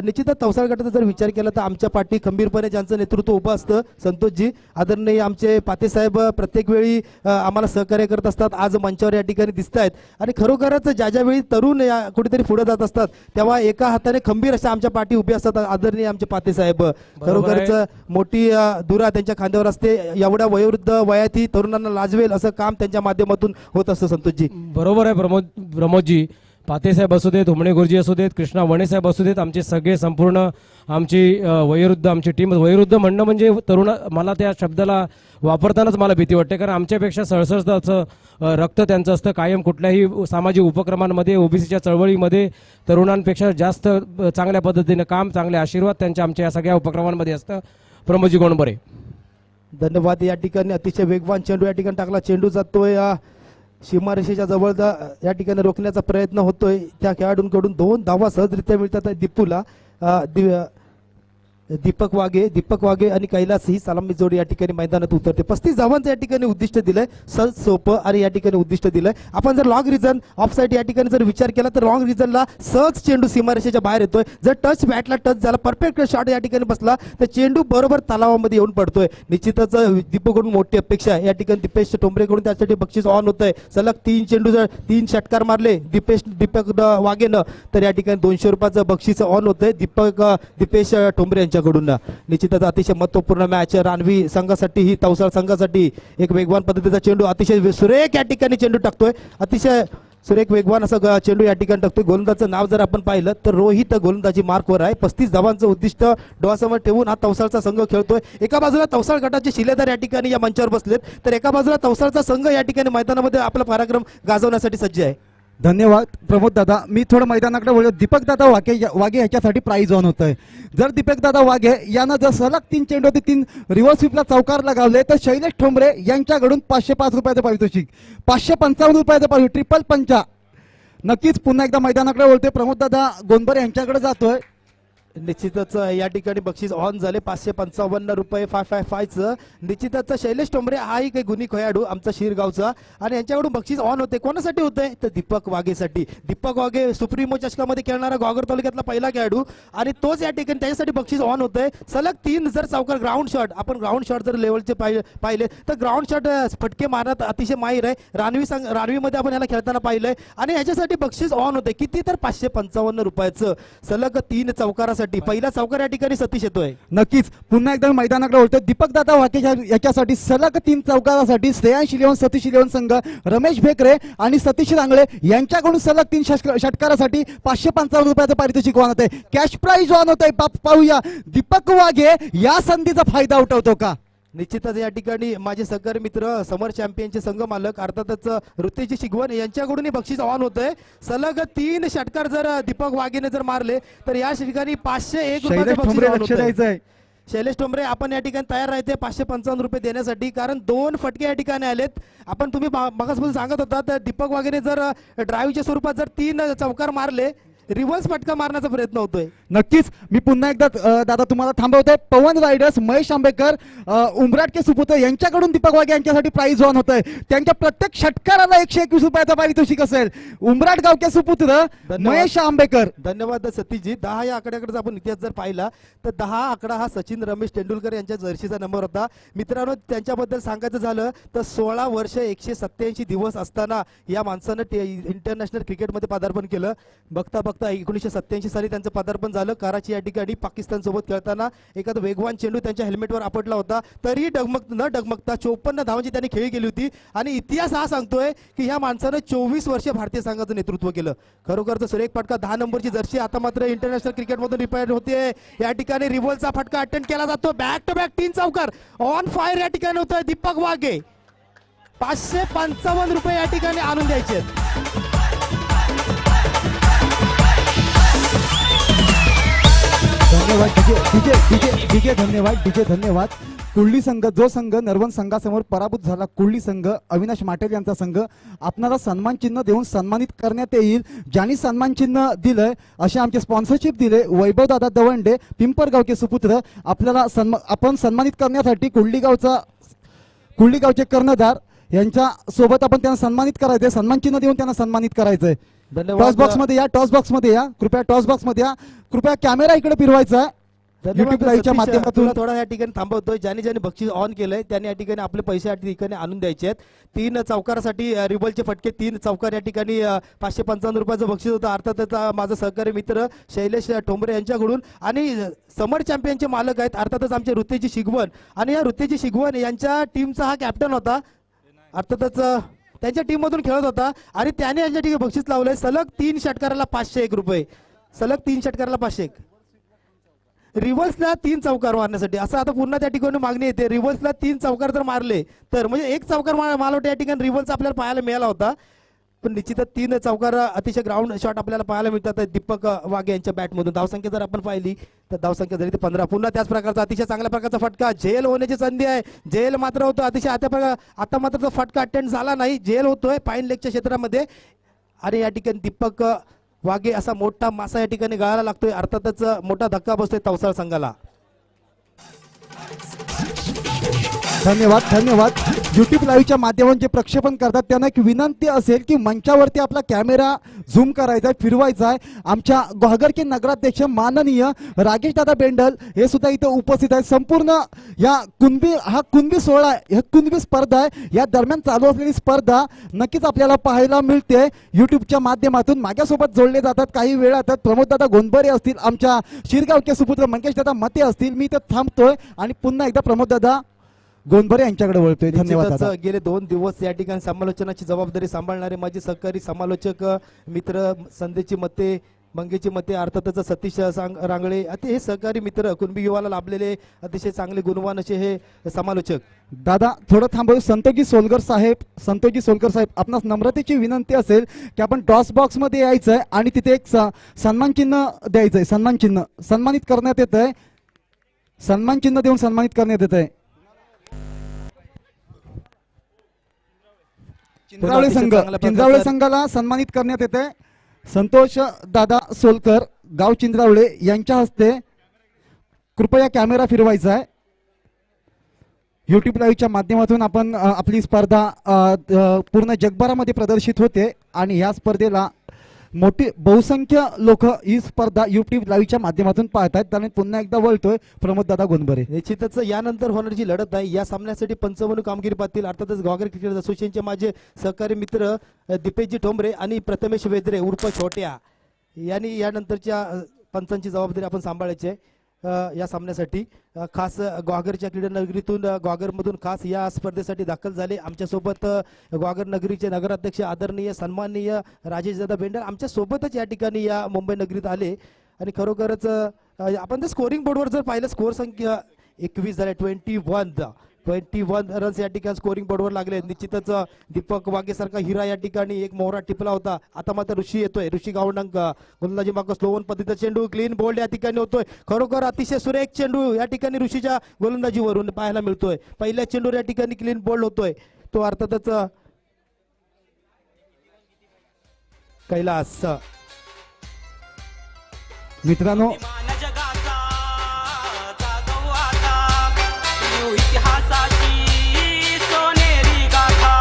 निश्चितच तवसाळ गटाचा जर विचार केला तर आमच्या पाठी खंबीरपणे ज्यांचं नेतृत्व उभं असतं संतोषजी आदरणीय आमचे पातेसाहेब प्रत्येक वेळी आम्हाला सहकार्य करत असतात. आज मंचावर या ठिकाणी दिसत आहेत आणि खरोखरच ज्या वेळी तरुण कुठेतरी पुढे जात असतात तेव्हा एका हाताने खंबीर अशा आमच्या पाठी उभे असतात आदरणीय आमचे पातेसाहेब. खरोखरच मोठी दुरा त्यांच्या खांद्यावर असते. एवढ्या वयोवृद्ध वयातही तरुणांना लाजवेल असं काम त्यांच्या माध्यमातून होत असतं संतोषजी. बरोबर आहे प्रमोदजी. पातेसाहेब असू देत, हुमणे गुरुजी असू देत, कृष्णा वणे साहेब असू देत, आमचे सगळे संपूर्ण आमची वयोवृद्ध आमची टीम. वयोवृद्ध म्हणणं म्हणजे तरुण, मला त्या शब्दाला वापरतानाच मला भीती वाटते कारण आमच्यापेक्षा सळसळतं असं रक्त त्यांचं असतं. कायम कुठल्याही सामाजिक उपक्रमांमध्ये ओबीसीच्या चळवळीमध्ये तरुणांपेक्षा जास्त चांगल्या पद्धतीने काम, चांगले आशीर्वाद त्यांच्या आमच्या या सगळ्या उपक्रमांमध्ये असतं. प्रमोदजी गोंडबरे. धन्यवाद. या ठिकाणी अतिशय वेगवान चेंडू या ठिकाणी टाकला. चेंडू जातोय सीमारेषेच्या जवळ या ठिकाणी रोखण्याचा प्रयत्न होतोय. त्या खेळाडूंकडून 2 धावा सहजरित्या मिळतात दीपूला. दीपक वाघे आणि कैलास ही सलामी जोडी या ठिकाणी मैदानात उतरते. 35 धावांचं या ठिकाणी उद्दिष्ट दिलंय. सहज सोपं आणि या ठिकाणी उद्दिष्ट दिलंय. आपण जर लॉंग रिझन ऑफ साईड या ठिकाणी जर विचार केला तर लॉंग रिझनला सहज चेंडू सीमारेषेच्या बाहेर येतोय. जर टच बॅटला टच झाला, परफेक्ट शॉट या ठिकाणी बसला तर चेंडू बरोबर तलावामध्ये येऊन पडतोय. निश्चितच दीपकडून मोठी अपेक्षा आहे. या ठिकाणी दीपेश टोंबरेकडून त्यासाठी बक्षीस ऑन होतंय. सलग 3 चेंडू जर 3 षटकार मारले दीपक वाघेनं तर या ठिकाणी 200 रुपयाचं बक्षीस ऑन होतंय दीपेश टोंबरे यांच्याकडून. निश्चितच अतिशय महत्वपूर्ण मॅच रानवी संघासाठी ही तवसाळ संघासाठी. एक वेगवान पद्धतीचा चेंडू अतिशय सुरेख या ठिकाणी चेंडू टाकतोय. अतिशय सुरेख वेगवान असा चेंडू या ठिकाणी टाकतोय. गोलंदाजचं नाव जर आपण पाहिलं तर रोहित गोलंदाजी मार्कवर आहे. 35 धावांचं उद्दिष्ट डोळ्यासमोर ठेवून हा तवसाळचा संघ खेळतोय. एका बाजूला तवसाळ गटाचे शिलेदार या ठिकाणी या मंचावर बसलेत तर एका बाजूला तवसाळचा संघ या ठिकाणी मैदानामध्ये आपला पराक्रम गाजवण्यासाठी सज्ज आहे. धन्यवाद प्रमोद दादा. मी थोडं मैदानाकडे वळलो. दीपक दादा वाघे ह्याच्यासाठी प्राईज ऑन होत आहे. जर दीपक दादा वाघे यांना जर सलग 3 चेंडू 3 रिव्हर्स स्वीपला चौकार लगावले तर शैलेश ठोंबरे यांच्याकडून 505 रुपयाचं पारितोषिक, 555 रुपयाचं पारितोषिक, 555. नक्कीच पुन्हा एकदा मैदानाकडे वळतोय. प्रमोद दादा गोंदबरे यांच्याकडे जातोय. निश्चितच या ठिकाणी बक्षीस ऑन झाले 555 रुपये 555चं. निश्चितच शैलेश टोंबरे हाही काही गुणी खेळाडू आमचा शिरगावचा आणि यांच्याकडून बक्षीस ऑन होते. कोणासाठी होतंय तर दीपक वाघेसाठी. दीपक वाघे सुप्रीमो चषकामध्ये खेळणारा ग्वागर तालुक्यातला पहिला खेळाडू आणि तोच या ठिकाणी त्याच्यासाठी बक्षीस ऑन होतंय. सलग 3 जर चौकार ग्राउंड शॉट, आपण ग्राउंड शॉट जर लेवलचे पाहिले तर ग्राउंड शॉट फटके मारत अतिशय माहीर आहे. रानवीमध्ये आपण याला खेळताना पाहिलंय आणि ह्याच्यासाठी बक्षीस ऑन होते. किती तर 555 रुपयाचं. सलग 3 चौकारासाठी साठी पहिला चौकार या ठिकाणी सतीश येतोय. नक्कीच पुन्हा एकदा मी मैदानाकडे बोलतोय. दीपक दादा वाके याच्यासाठी सलग 3 चौकारासाठी श्रेयांश इलेव्हन सतीश इलेव्हन संघ, रमेश भेकरे आणि सतीश रांगळे यांच्याकडून सलग 3 षटकारासाठी 555 रुपयाचं पारितोषिक वाहन होत आहे. कॅश प्राईज वाहन होत आहे. पाहूया दीपक वाघे या संधीचा फायदा उठवतो का. निश्चितच या ठिकाणी माझे सहकारी मित्र समर चॅम्पियनचे संघ मालक अर्थातच ऋतेश शिगवण यांच्याकडूनही बक्षीस आव्हान होतंय. सलग 3 षटकार जर दीपक वाघेने जर मारले तर या ठिकाणी 501 रुपयाचं शैलेश बक्षीस ठोंबरे आव्हान लक्ष होतंय. द्यायचंय. शैलेश ठोंबरे आपण या ठिकाणी तयार राहायचे 555 रुपये देण्यासाठी, कारण 2 फटके या ठिकाणी आलेत. आपण तुम्ही मगासपासून सांगत होता तर दीपक वाघेने जर ड्राईव्हच्या स्वरूपात जर 3 चौकार मारले, रिव्हर्स फटका मारण्याचा प्रयत्न होतोय. नक्कीच मी पुन्हा एकदा दादा तुम्हाला थांबवतोय. पवन रायडर्स महेश आंबेकर उमराट के सुपुत्र यांच्याकडून दीपक वाघे यांच्यासाठी प्राइज ऑन होत आहे. त्यांच्या प्रत्येक षटकाराला 121 रुपयाचा पारितोषिक असेल. उमराट गावचे सुपुत्र महेश आंबेकर. धन्यवाद सतीशजी. 10 या आकड्याकडे जर आपण इतिहास जर पाहिला तर 10 आकडा हा सचिन रमेश तेंडुलकर यांच्या जर्सीचा नंबर होता. मित्रांनो त्यांच्याबद्दल सांगायचं झालं तर 16 वर्ष 187 दिवस असताना या माणसानं इंटरनॅशनल क्रिकेटमध्ये पदार्पण केलं. बघता 1987 साली त्यांचं पदार्पण झालं. कराची या ठिकाणी पाकिस्तान सोबत खेळताना एखादा वेगवान चेंडू त्यांच्या हेल्मेटवर आपटला होता, तरी न डगमगता 54 धावांची त्यांनी खेळी केली होती. आणि इतिहास हा सांगतोय की ह्या माणसानं 24 वर्ष भारतीय संघाचं नेतृत्व केलं. खरोखरच सुरेख फटका 10 नंबरची जर्सी आता मात्र इंटरनॅशनल क्रिकेटमधून रिटायर होते. या ठिकाणी रिव्हर्सचा फटका अटेंड केला जातो. बॅक टू बॅक 3 चौकार ऑन फायर या ठिकाणी होतोय दीपक वाघे. 555 रुपये या ठिकाणी आणून द्यायचे. धन्यवाद डीजे धन्यवाद. कुर्ली संघ जो संघ नरवण संघासमोर पराभूत झाला, कुर्ली संघ अविनाश माटेल यांचा संघ, आपणाला सन्मान चिन्ह देऊन सन्मानित करण्यात येईल. ज्यांनी सन्मान चिन्ह दिलंय असे आमचे स्पॉन्सरशिप दिले वैभव दादा दवंडे पिंपरगावचे सुपुत्र. आपल्याला आपण सन्मानित करण्यासाठी कुर्ली गावचे कर्णधार यांच्या सोबत आपण त्यांना सन्मानित करायचंय. सन्मान चिन्ह देऊन त्यांना सन्मानित करायचंय. टॉस बॉक्स मध्ये या कृपया टॉस बॉक्स मध्ये या. कृपया कॅमेरा इकडे फिरवायचा आहे. YouTube लाईव्हच्या माध्यमातून थोडा या ठिकाणी थांबवतोय. ज्यांनी बक्षीस ऑन केलंय त्यांनी या ठिकाणी आपले पैसे या ठिकाणी आणून द्यायचे आहेत. 3 चौकारासाठी रिबलचे फटके 3 चौकार या ठिकाणी 555 रुपयाचं बक्षीस होतं. अर्थातच माझा सहकारी मित्र शैलेश ठोंबरे यांच्याकडून आणि समर चॅम्पियनचे मालक आहेत अर्थातच आमचे ऋतेश शिगवण. आणि या ऋतेश शिगवण यांच्या टीमचा हा कॅप्टन होता. अर्थातच त्यांच्या टीम मधून खेळत होता आणि त्याने यांच्या ठिकाणी बक्षीस लावलंय. सलग 3 षटकाराला 501 रुपये. सलग 3 षटकाराला 501. रिव्हर्सला 3 चौकार मारण्यासाठी असं आता पुन्हा त्या ठिकाणी मागणी येते. रिव्हर्सला 3 चौकार जर मारले तर म्हणजे 1 चौकार मालवटे या ठिकाणी रिव्हर्स आपल्याला पाहायला मिळाला होता. पण निश्चितच 3 चौकार अतिशय ग्राउंड शॉट आपल्याला पाहायला मिळतात दीपक वाघे यांच्या बॅटमधून. धावसंख्या जर आपण पाहिली तर धावसंख्या जरी 15. पुन्हा त्याच प्रकारचा अतिशय चांगल्या प्रकारचा फटका. झेल होण्याची संधी आहे. झेल मात्र होतो अतिशय आता मात्र तो फटका अटेंड झाला नाही. झेल होतोय पाईन लेगच्या क्षेत्रामध्ये. आणि या ठिकाणी दीपक वाघे असा मोठा मासा या ठिकाणी गळायला लागतोय. अर्थातच मोठा धक्का बसतोय तवसाळ संघाला. धन्यवाद. युट्यूब लाईव्हच्या माध्यमातून जे प्रक्षेपण करतात त्यांना एक विनंती असेल की मंचावरती आपला कॅमेरा झूम करायचा आहे, फिरवायचा आहे. आमच्या ग्वागरचे नगराध्यक्ष माननीय राकेश दादा बेंडल हे सुद्धा इथे उपस्थित आहेत. संपूर्ण या कुणबी सोहळा आहे, ह्या कुणबी स्पर्धा आहे. या दरम्यान चालू असलेली स्पर्धा नक्कीच आपल्याला पाहायला मिळते युट्यूबच्या माध्यमातून. माझ्यासोबत जोडले जातात काही वेळात प्रमोद दादा गोंधबरे असतील, आमच्या शिरगावचे सुपुत्र मंगेश दादा मते असतील. मी इथं थांबतोय आणि पुन्हा एकदा प्रमोद दादा गोंधबरे यांच्याकडे वळतोय. धन्यवाद दादा. गेले 2 दिवस या ठिकाणी समालोचनाची जबाबदारी सांभाळणारे माझे सहकारी समालोचक मित्र संदेशची मते, मंगेची मते, अर्थातच सतीश रांगळे हे सहकारी मित्र कुणबी युवाला लाभलेले अतिशय चांगले गुणवान असे हे समालोचक. दादा थोडं थांबवू. संतोषजी सोलकर साहेब आपणास नम्रतेची विनंती असेल की आपण टॉस बॉक्स मध्ये यायचंय आणि तिथे एक सन्मान चिन्ह द्यायचंय. सन्मानित करण्यात येत आहे. सन्मान चिन्ह देऊन सन्मानित करण्यात येत आहे. चिंद्रावळे संघाला सन्मानित करण्यात येते. संतोष दादा सोलकर गाव चिंद्रावळे यांच्या हस्ते कृपया कॅमेरा फिरवायचा आहे. युट्यूब लाईव्हच्या माध्यमातून आपण आपली स्पर्धा पूर्ण जगभरामध्ये प्रदर्शित होते आणि या स्पर्धेला मोठी बहुसंख्य लोक ही स्पर्धा युट्यूब लाईव्हच्या माध्यमातून पाहतात. त्यामुळे पुन्हा एकदा वळतोय प्रमोद दादा गोंधबरे. निश्चितच यानंतर होणारी जी लढत आहे या सामन्यासाठी पंचमनू कामगिरी पाहतील अर्थातच ग्वागर क्रिकेट असोसिएशनचे माझे सहकारी मित्र दीपेशजी ठोंबरे आणि प्रथमेश वेद्रे उर्फ छोट्या यांनी यानंतरच्या पंचांची जबाबदारी आपण सांभाळायची आहे या सामन्यासाठी. खास ग्वागरच्या क्रीडा नगरीतून ग्वागरमधून खास या स्पर्धेसाठी दाखल झाले. आमच्यासोबत ग्वागर नगरीचे नगराध्यक्ष आदरणीय सन्माननीय राजेशदादा बेंडर आमच्या सोबतच या ठिकाणी या मुंबई नगरीत आले. आणि खरोखरच आपण ते स्कोरिंग बोर्डवर जर पाहिलं स्कोर संख्या 21 झाले. 21 रन्स या ठिकाणी स्कोरिंग बोर्डवर लागले. निश्चितच दीपक वाघेसारखा हिरा या ठिकाणी एक मोहरा टिपला होता. आता मात्र ऋषी येतोय. ऋषी गावंडंग गोलंदाजी मागं स्लोवन पद्धतीचा चेंडू क्लीन बोल्ड या ठिकाणी होतोय. खरोखर अतिशय सुरेख चेंडू या ठिकाणी ऋषीच्या गोलंदाजीवरून पाहायला मिळतोय. पहिल्या चेंडूवर या ठिकाणी क्लीन बोल्ड होतोय. तो अर्थातच कैलास. मित्रांनो इतिहासाची सोनेरी गाथा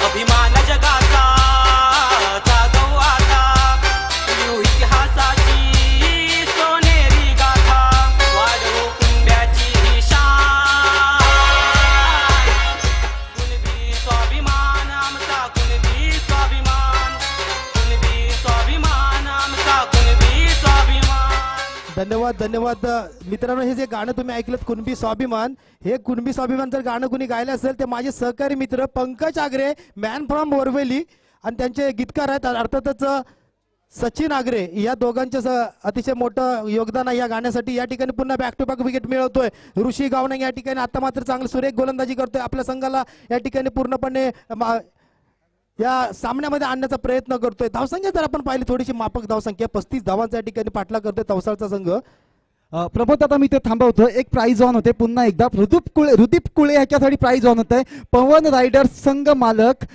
अभिमान जगाचा जागव आता इतिहासाची सोनेरी गाथा वाढवू कुंड्याची ही शान कुणबी स्वाभिमान आमचा कुणबी स्वाभिमान कुणबी स्वाभिमान आमचा कुणबी स्वाभिमान. धन्यवाद मित्रांनो. हे जे गाणं तुम्ही ऐकलं कुणबी स्वाभिमान, हे कुणबी स्वाभिमान जर गाणं कुणी गायलं असेल ते माझे सहकारी मित्र पंकज आगरे मॅन फ्रॉम बोरवेली आणि त्यांचे गीतकार आहेत अर्थातच सचिन आगरे. या दोघांचं अतिशय मोठं योगदान आहे या गाण्यासाठी. या ठिकाणी पुन्हा बॅक टू बॅक विकेट मिळवतोय ऋषी गावणंग. या ठिकाणी आता मात्र चांगलं सुरेख गोलंदाजी करतोय. आपल्या संघाला या ठिकाणी पूर्णपणे या सामन्यामध्ये आणण्याचा प्रयत्न करतोय. धावसंख्या जर आपण पाहिली थोडीशी माफक धावसंख्या 35 धावांचा या ठिकाणी पाठला करतोय तवसाळचा संघ. प्रमोद आता मी ते थांबवतो. एक प्राइज ऑन होते पुन्हा एकदा. रुदीप कुळे ह्याच्यासाठी प्राइज ऑन होत आहे. पवन रायडर्स संघ मालक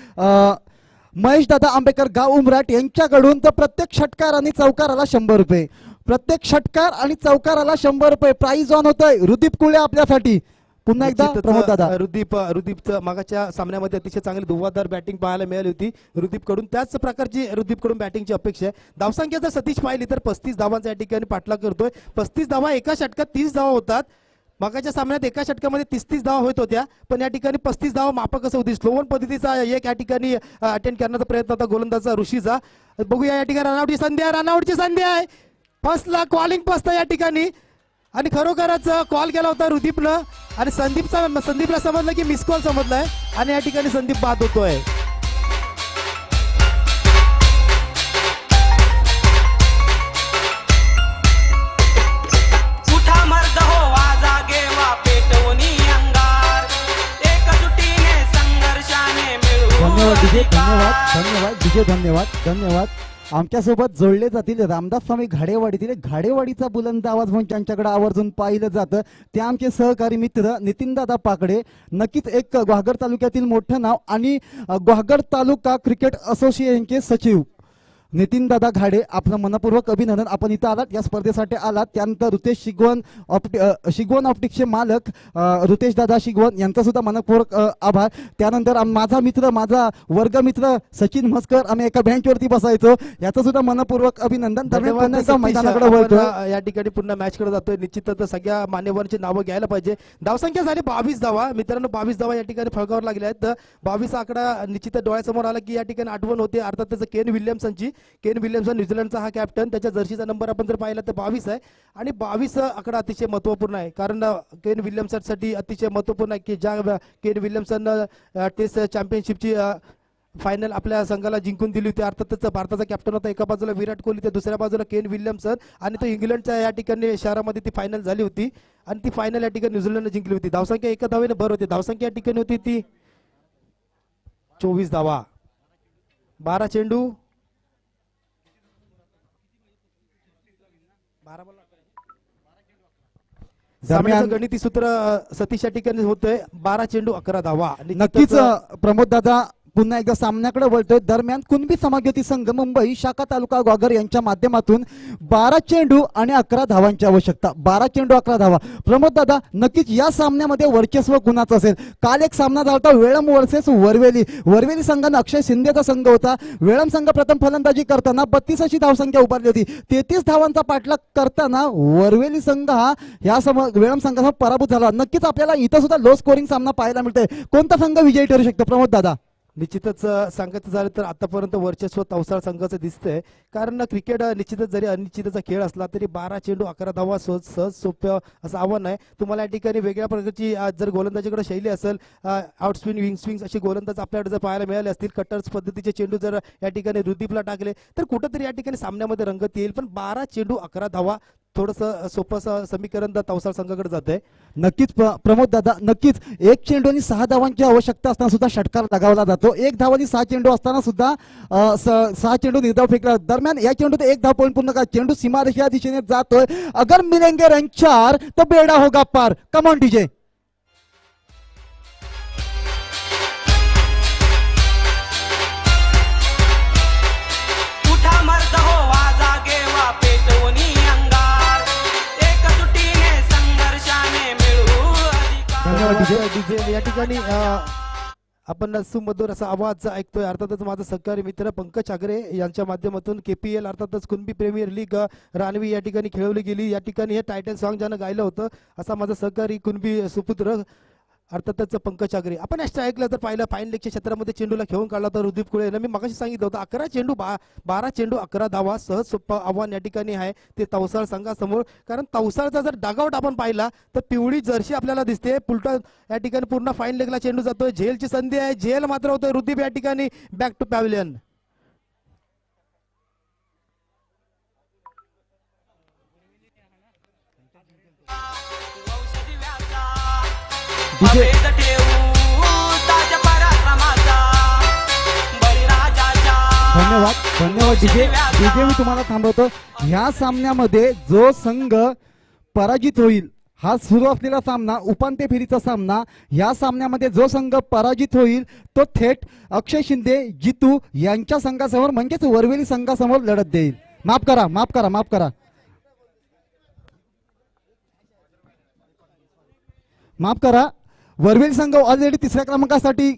महेश दादा आंबेकर गाव उमराट यांच्याकडून तर प्रत्येक षटकार आणि चौकाराला 100 रुपये. प्रत्येक षटकार आणि चौकाराला 100 रुपये प्राइज ऑन होत आहे. रुदीप कुळे आपल्यासाठी पुन्हा एकदा प्रमोद दादा. रुदीपचं मागाच्या सामन्यामध्ये अतिशय चांगली धुवाधार बॅटिंग पाहायला मिळाली होती रुदीप कडून. त्याच प्रकारची रुदीप कडून बॅटिंगची अपेक्षा आहे. धावसंख्या जर सतीश पाहिली तर 35 धावांचा या ठिकाणी पाठलाग करतोय. 35 धावा एका षटकात 30 धावा होतात. मागाच्या सामन्यात एका षटकामध्ये 30 धावा होत होत्या पण या ठिकाणी 35 धावा माफक असं होती. स्लोवन पद्धतीचा एक या ठिकाणी अटेंड करण्याचा प्रयत्न होता गोलंदाजा ऋषीचा. बघूया या ठिकाणी रनआउटची संधी आहे. फर्स्टला कॉलिंग पसतं या ठिकाणी आणि खरोखरच कॉल केला होता रुदीपनं आणि संदीपला समजलं की मिस कॉल समजलाय आणि या ठिकाणी संदीप बाद होतोय. उठा मर्द हो वाजा गेवा पेटवणी अंगार एकजुटीने संघर्षाने धन्यवाद. आमच्यासोबत जोडले जातील रामदास स्वामी घाडेवाडीतील घाडेवाडीचा बुलंद आवाज म्हणून त्यांच्याकडे आवर्जून पाहिलं जातं ते आमचे सहकारी मित्र नितीनदादा पाकडे. नक्कीच एक ग्वागर तालुक्यातील मोठं नाव आणि ग्वागर तालुका क्रिकेट असोसिएशनचे सचिव नितीनदादा घाडे आपलं मनपूर्वक अभिनंदन. आपण इथं आलात या स्पर्धेसाठी आलात. त्यानंतर रुतेश शिगवण ऑप्टिक्सचे मालक रुतेश दादा शिगवण यांचा सुद्धा मनपूर्वक आभार. त्यानंतर माझा मित्र माझा वर्गमित्र सचिन म्हसकर आम्ही एका बेंचवरती बसायचो याचं सुद्धा मनपूर्वक अभिनंदन. मैदानाकडे वळतो या ठिकाणी पुन्हा मॅच कडे जातोय. निश्चितच सगळ्या मान्यवरांची नावं घ्यायला पाहिजे. धावसंख्या झाली 22 धावा मित्रांनो. 22 धावा या ठिकाणी फळकावर लागल्या आहेत. 22 आकडा निश्चित डोळ्यासमोर आला की या ठिकाणी आठवण होते अर्थात त्याचं केन विल्यमसनची. केन विल्यमसन न्यूझीलंडचा हा कॅप्टन. त्याच्या जर्सीचा नंबर आपण जर पाहिला तर 22 आहे आणि 22 आकडा अतिशय महत्वपूर्ण आहे कारण केन विल्यमसनसाठी अतिशय महत्वपूर्ण आहे की ज्या केन विल्यमसन टेस्ट चॅम्पियनशिपची फायनल आपल्या संघाला जिंकून दिली होती. अर्थातच भारताचा कॅप्टन होता. एका बाजूला विराट कोहली तर दुसऱ्या बाजूला केन विल्यमसन आणि तो इंग्लंडच्या या ठिकाणी शहरामध्ये ती फायनल झाली होती आणि ती फायनल या ठिकाणी न्यूझीलंडने जिंकली होती. धावसंख्या एका धावेने भर होती. धावसंख्या या ठिकाणी होती ती 24 धावा 12 चेंडू 12 गणिती सूत्र सतीश या ठिकाणी होतोय. 12 चेंडू 11 धावा. नक्कीच प्रमोद दादा पुन्हा एकदा सामन्याकडे वळतोय. दरम्यान कुणबी समाजयुती संघ मुंबई शाखा तालुका ग्वागर यांच्या माध्यमातून 12 चेंडू आणि 11 धावांची आवश्यकता. 12 चेंडू 11 धावा. प्रमोद दादा नक्कीच या सामन्यामध्ये वर्चस्व कुणाचं असेल? काल एक सामना झाला होता वेळम वर्सेस वरवेली संघानं अक्षय शिंदेचा संघ होता. वेळम संघ प्रथम फलंदाजी करताना 32 अशी धावसंख्या उभारली होती. 33 धावांचा पाठलाग करताना वरवेली संघ हा या वेळम संघाचा पराभूत झाला. नक्कीच आपल्याला इथं सुद्धा लो स्कोरिंग सामना पाहायला मिळतोय. कोणता संघ विजयी ठरू शकतो प्रमोद दादा? निश्चितच सांगायचं झालं तर आतापर्यंत वर्चस्व तवसाळ संघाचं दिसतंय, कारण क्रिकेट निश्चितच जरी अनिश्चितचा खेळ असला तरी 12 चेंडू 11 धावा सहज सोप्या असं आव्हान आहे. तुम्हाला या ठिकाणी वेगळ्या प्रकारची जर गोलंदाजीकडे शैली असेल, आउट स्विंग विंग स्विंग अशी गोलंदाज आपल्याकडे जर पाहायला मिळाले असतील, कटर्स पद्धतीचे चेंडू जर या ठिकाणी रुदीपला टाकले तर कुठंतरी या ठिकाणी सामन्यामध्ये रंगत येईल. पण 12 चेंडू 11 धावा थोडंसं सोपं समीकरण तवसाळ संघाकडे जात आहे. नक्कीच प्रमोद दादा, नक्कीच एक चेंडू आणि 6 धावांची आवश्यकता असताना सुद्धा षटकार लगावला जातो. एक धाव आणि 6 चेंडू असताना सुद्धा 6 चेंडू निर्धाव फेकला. दरम्यान या चेंडू ते एक धाव पॉईंट पूर्ण करा. चेंडू सीमारेषा दिशेने जातोय. अगर मिलेंगे रन 4 तो बेड़ा होगा पार. Come on DJ. उठा मर्द हो वाजा गेवा पेटवणी अंगार एकजुटीने संघर्षाने मिळवू धन्यवाद अधिकार. डीजे. या ठिकाणी आपण सुमधुर असा आवाज ऐकतोय. अर्थातच माझा सहकारी मित्र पंकज आगरे यांच्या माध्यमातून KPL अर्थातच कुणबी प्रीमियर लीग रानवी या ठिकाणी खेळवली गेली. या ठिकाणी हे टायटल सॉन्ग ज्यानं गायलं होतं असा माझा सहकारी कुणबी सुपुत्र अर्थातच पंकज आगरे. आपण एक्स्ट्रा ऐकलं तर पाहिलं फाईन लेगच्या क्षेत्रामध्ये चेंडूला घेऊन काढला तर रुदीप कुळे यांना मी मगाशी सांगितलं होतं 11 चेंडू 12 चेंडू 11 धावा सहज सोपं आव्हान या ठिकाणी आहे ते तवसाळ संघासमोर. कारण तवसाळचा जर डागआउट आपण पाहिला तर पिवळी जर्सी आपल्याला दिसते. पुलटा या ठिकाणी पूर्ण फाईन लेगला चेंडू जातोय. झेलची संधी आहे. झेल मात्र होतोय रुदीप या ठिकाणी बॅक टू पॅव्हलियन. औषधी व्यासा अभेद ठेवू ताज्या पराक्रमाचा बळीराजाच्या. धन्यवाद डीजे. डीजे मी तुम्हाला थांबवतो. ह्या सामन्यामध्ये जो संघ पराजित होईल, हा सुरू असलेला सामना उपांत्य फेरीचा सामना, या सामन्यामध्ये जो संघ पराजित होईल तो थेट अक्षय शिंदे जितू यांच्या संघासमोर म्हणजेच वरवेली संघासमोर लढत देईल. माफ करा वरवेली संघ ऑलरेडी 3ऱ्या क्रमांकासाठी.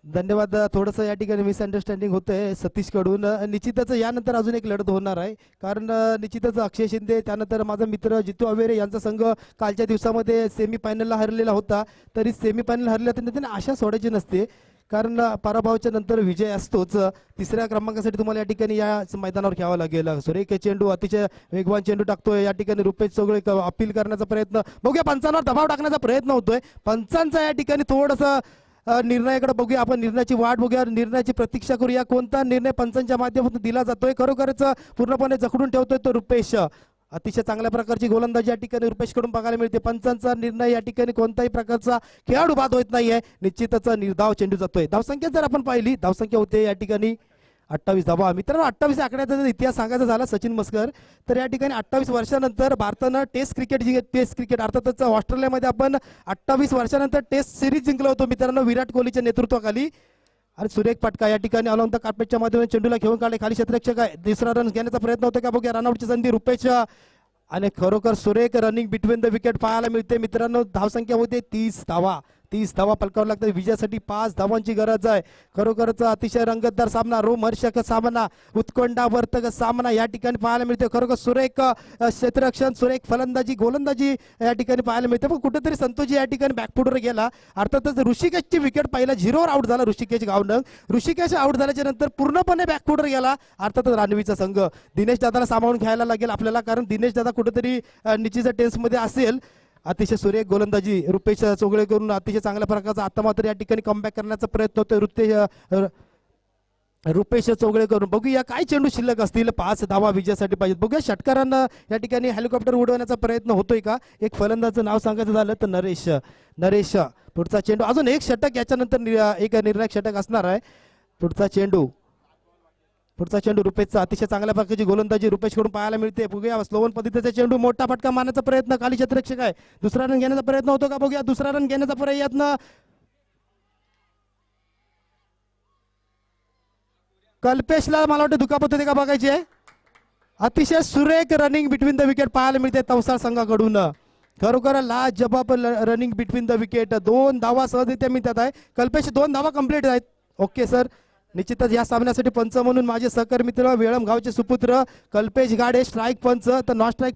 धन्यवाद. थोडंसं या ठिकाणी मिसअंडरस्टँडिंग होतंय सतीश कडून. निश्चितच यानंतर अजून एक लढत होणार आहे, कारण निश्चितच अक्षय शिंदे त्यानंतर माझा मित्र जितू अवेरे यांचा संघ कालच्या दिवसामध्ये सेमीफायनलला हरलेला होता. तरी सेमीफायनल हरलेला त्यांना आशा सोडायची नसते, कारण पराभवाच्या नंतर विजय असतोच. 3ऱ्या क्रमांकासाठी तुम्हाला या ठिकाणी या मैदानावर खेळावं लागेल. सुरेख चेंडू अतिशय वेगवान चेंडू टाकतोय. या ठिकाणी रुपेश चौगळे अपील करण्याचा प्रयत्न, बघूया पंचांवर दबाव टाकण्याचा प्रयत्न होतोय. पंचांचा या ठिकाणी थोडंसं निर्णयाकडे बघूया आपण. निर्णयाची वाट बघूया, निर्णयाची प्रतीक्षा करूया. कोणता निर्णय पंचांच्या माध्यमातून दिला जातोय खरोखरच पूर्णपणे जखडून ठेवतोय तो रुपेश. अतिशय चांगल्या प्रकारची गोलंदाजी या ठिकाणी रुपेशकडून बघायला मिळते. पंचांचा निर्णय या ठिकाणी कोणत्याही प्रकारचा खेळाडू बाद होत नाहीये. निश्चितच निर्धाव चेंडू जातोय. धावसंख्या जर आपण पाहिली, धावसंख्या होते या ठिकाणी 28 धावा. मित्रांनो 28 आकड्याचा जर इतिहास सांगायचा झाला सचिन मस्कर तर या ठिकाणी 28 वर्षानंतर भारतानं टेस्ट क्रिकेट अर्थातच ऑस्ट्रेलियामध्ये आपण 28 वर्षानंतर टेस्ट सिरीज जिंकलो होतो मित्रांनो विराट कोहलीच्या नेतृत्वाखाली. आणि सुरेख फटका या ठिकाणी ऑन द कार्पेटच्या माध्यमातून चेंडूला घेऊन काढले. खाली क्षेत्ररक्षक आहे. 2रा रन घेण्याचा प्रयत्न होतो का बघूया. रनआउटची संधी रुपेश आणि खरोखर सुरेख रनिंग बिटवीन द विकेट पाहायला मिळते मित्रांनो. धावसंख्या होते 30 धावा. 30 धावा पलकावं लागतात. विजयासाठी 5 धावांची गरज आहे. खरोखरच अतिशय रंगतदार सामना, रोमहर्षक सामना, उत्कंठावर्धक सामना या ठिकाणी पाहायला मिळते. खरोखर सुरेख क्षेत्ररक्षण, सुरेख फलंदाजी, गोलंदाजी या ठिकाणी पाहायला मिळते. पण कुठेतरी संतोषजी या ठिकाणी बॅकफुटवर गेला. अर्थातच ऋषिकेशची विकेट पहिला 0वर आउट झाला ऋषिकेश गावंडंग. ऋषिकेश आउट झाल्याच्या नंतर पूर्णपणे बॅकफुटवर गेला अर्थातच रानवीचा संघ. दिनेश दादाला सामावून घ्यायला लागेल आपल्याला, कारण दिनेश दादा कुठेतरी निचीच्या टेन्समध्ये असेल. अतिशय सुरेख गोलंदाजी रुपेश चौगळे करून अतिशय चांगल्या प्रकारचा आता मात्र या ठिकाणी कमबॅक करण्याचा प्रयत्न होतोय रुपेश चौगळे करून. बघूया काय चेंडू शिल्लक असतील. 5 धावा विजयासाठी पाहिजेत. बघूया षटकारांना या ठिकाणी हेलिकॉप्टर उडवण्याचा प्रयत्न होतोय का. एक फलंदाजचं नाव सांगायचं झालं तर नरेश. पुढचा चेंडू अजून एक षटक, याच्यानंतर एक निर्णायक षटक असणार आहे. पुढचा चेंडू रुपेशचा अतिशय चांगल्या प्रकारची गोलंदाजी रुपेशकडून पाहायला मिळते. बघूया स्लोवन पद्धतीचा चेंडू, मोठा फटका मारण्याचा प्रयत्न. खाली क्षेत्ररक्षक आहे. 2रा रन घेण्याचा प्रयत्न होतो का बघूया. 2रा रन घेण्याचा प्रयत्न. कल्पेशला मला वाटतं दुखापत होते का बघायची आहे. अतिशय सुरेख रनिंग बिटवीन द विकेट पाहायला मिळते तवसाळ संघाकडून. खरोखर लाजबाब रनिंग बिटवीन द विकेट. 2 धावा सहजरित्या मिळतात आहे. कल्पेश 2 धावा कंप्लीट आहेत. Okay sir. निश्चितच या सामन्यासाठी पंच म्हणून माझे सहकारी मित्र वेळम गावचे सुपुत्र कल्पेश गाडे स्ट्राईक पंच, तर नॉन स्ट्राईक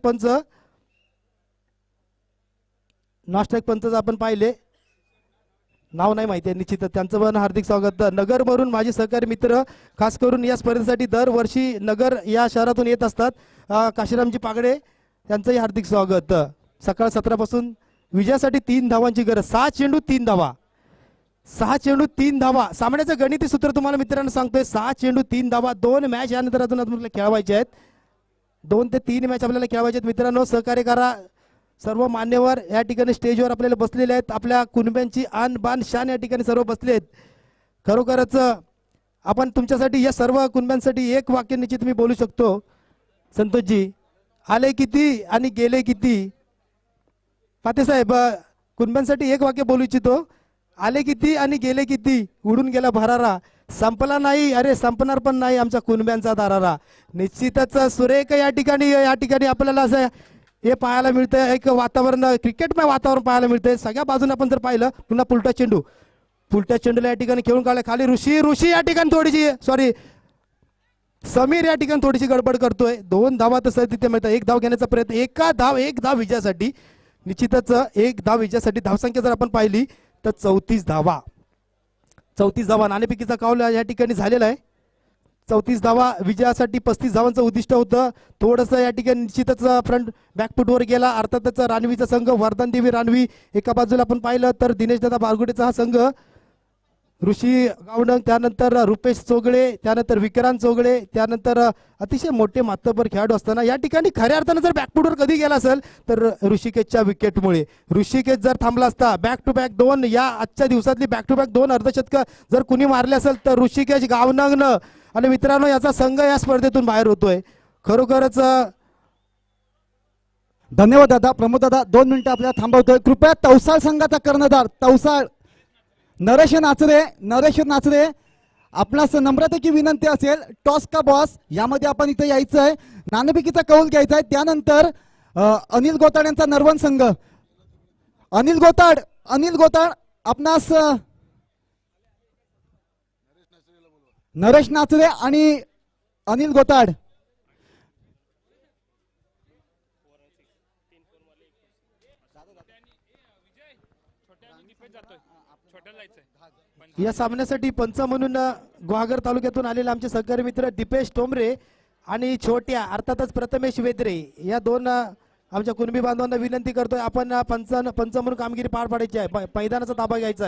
पंच आपण पाहिले. नाव नाही माहिती आहे निश्चितच, त्यांचं पण हार्दिक स्वागत. नगरवरून माझे सहकारी मित्र खास करून या स्पर्धेसाठी दरवर्षी नगर या शहरातून येत असतात. काशीरामजी पागडे त्यांचंही हार्दिक स्वागत. सकाळ 17 पासून विजयासाठी 3 धावांची गरज. 6 चेंडू 3 धावा, 6 चेंडू 3 धावा. सामन्याचं गणिती सूत्र तुम्हाला मित्रांनो सांगतोय. 6 चेंडू 3 धावा. 2 मॅच यानंतर अजून आपल्याला खेळवायचे आहेत. 2 ते 3 मॅच आपल्याला खेळवायचे आहेत मित्रांनो. सहकार्य करा. सर्व मान्यवर या ठिकाणी स्टेजवर आपल्याला बसलेले आहेत. आपल्या कुणब्यांची आन बान शान या ठिकाणी सर्व बसले आहेत. खरोखरच आपण तुमच्यासाठी या सर्व कुणब्यांसाठी एक वाक्य निश्चित मी बोलू शकतो. संतोषजी, आले किती आणि गेले किती. फातेसाहेब, कुणब्यांसाठी एक वाक्य बोलू इच्छितो. आले किती आणि गेले किती. उडून गेला भरारा, संपला नाही, अरे संपणार पण नाही आमच्या कुणब्यांचा दारारा. निश्चितच सुरेख या ठिकाणी आपल्याला असं हे पाहायला मिळतंय. एक वातावरण, क्रिकेटमय वातावरण पाहायला मिळतंय. सगळ्या बाजूने आपण जर पाहिलं, पुन्हा पुलट्या चेंडूला या ठिकाणी खेळून काढला. खाली ऋषी या ठिकाणी थोडीशी समीर या ठिकाणी थोडीशी गडबड करतोय. 2 धावा तसं तिथे मिळतात. 1 धाव घेण्याचा प्रयत्न. एक धाव विजयासाठी. निश्चितच 1 धाव विजयासाठी धावसंख्या जर आपण पाहिली तर 34 धावा. 34 धावा नाणेफेकीचा काउल या ठिकाणी झालेला आहे. 34 धावा विजयासाठी 35 धावांचं उद्दिष्ट होतं. थोडंसं या ठिकाणी निश्चितच फ्रंट बॅकफुटवर गेला. अर्थातच रानवीचा संघ, वरदान देवी रानवी एका बाजूला आपण पाहिलं तर दिनेश दादा बारगुडेचा हा संघ, ऋषी गावडंग, त्यानंतर रुपेश चोगळे, त्यानंतर विक्रांत चोगळे, त्यानंतर अतिशय मोठे मातबर खेळाडू असताना या ठिकाणी खऱ्या अर्थानं जर बॅकफुटवर कधी गेला असेल तर ऋषिकेशच्या विकेटमुळे. ऋषिकेश जर थांबला असता, बॅक टू बॅक 2 या आजच्या दिवसातली बॅक टू बॅक 2 अर्धशतक जर कुणी मारले असेल तर ऋषिकेश गावनंगनं. आणि मित्रांनो, याचा संघ या स्पर्धेतून बाहेर होतोय. खरोखरच धन्यवाद दादा. प्रमोद दादा 2 मिनिटं आपल्याला थांबवतोय. कृपया तवसाळ संघाचा कर्णधार तवसाळ नरेश नाचरे, आपणास नम्रतेची विनंती असेल. टॉस का बॉस यामध्ये आपण इथे यायचं आहे. नाणेफेकीचा कौल घ्यायचा आहे. त्यानंतर अनिल गोताड यांचा नरवण संघ. अनिल गोताड आपणास नरेश नाचरे आणि अनिल गोताड. या सामन्यासाठी पंच म्हणून गुहागर तालुक्यातून आलेले आमचे सहकारी मित्र दीपेश टोमरे आणि छोट्या अर्थातच प्रथमेश वेद्रे या 2 आमच्या कुणबी बांधवांना विनंती करतोय. आपण पंच म्हणून कामगिरी पार पाडायची आहे. मैदानाचा ताबा घ्यायचा आहे.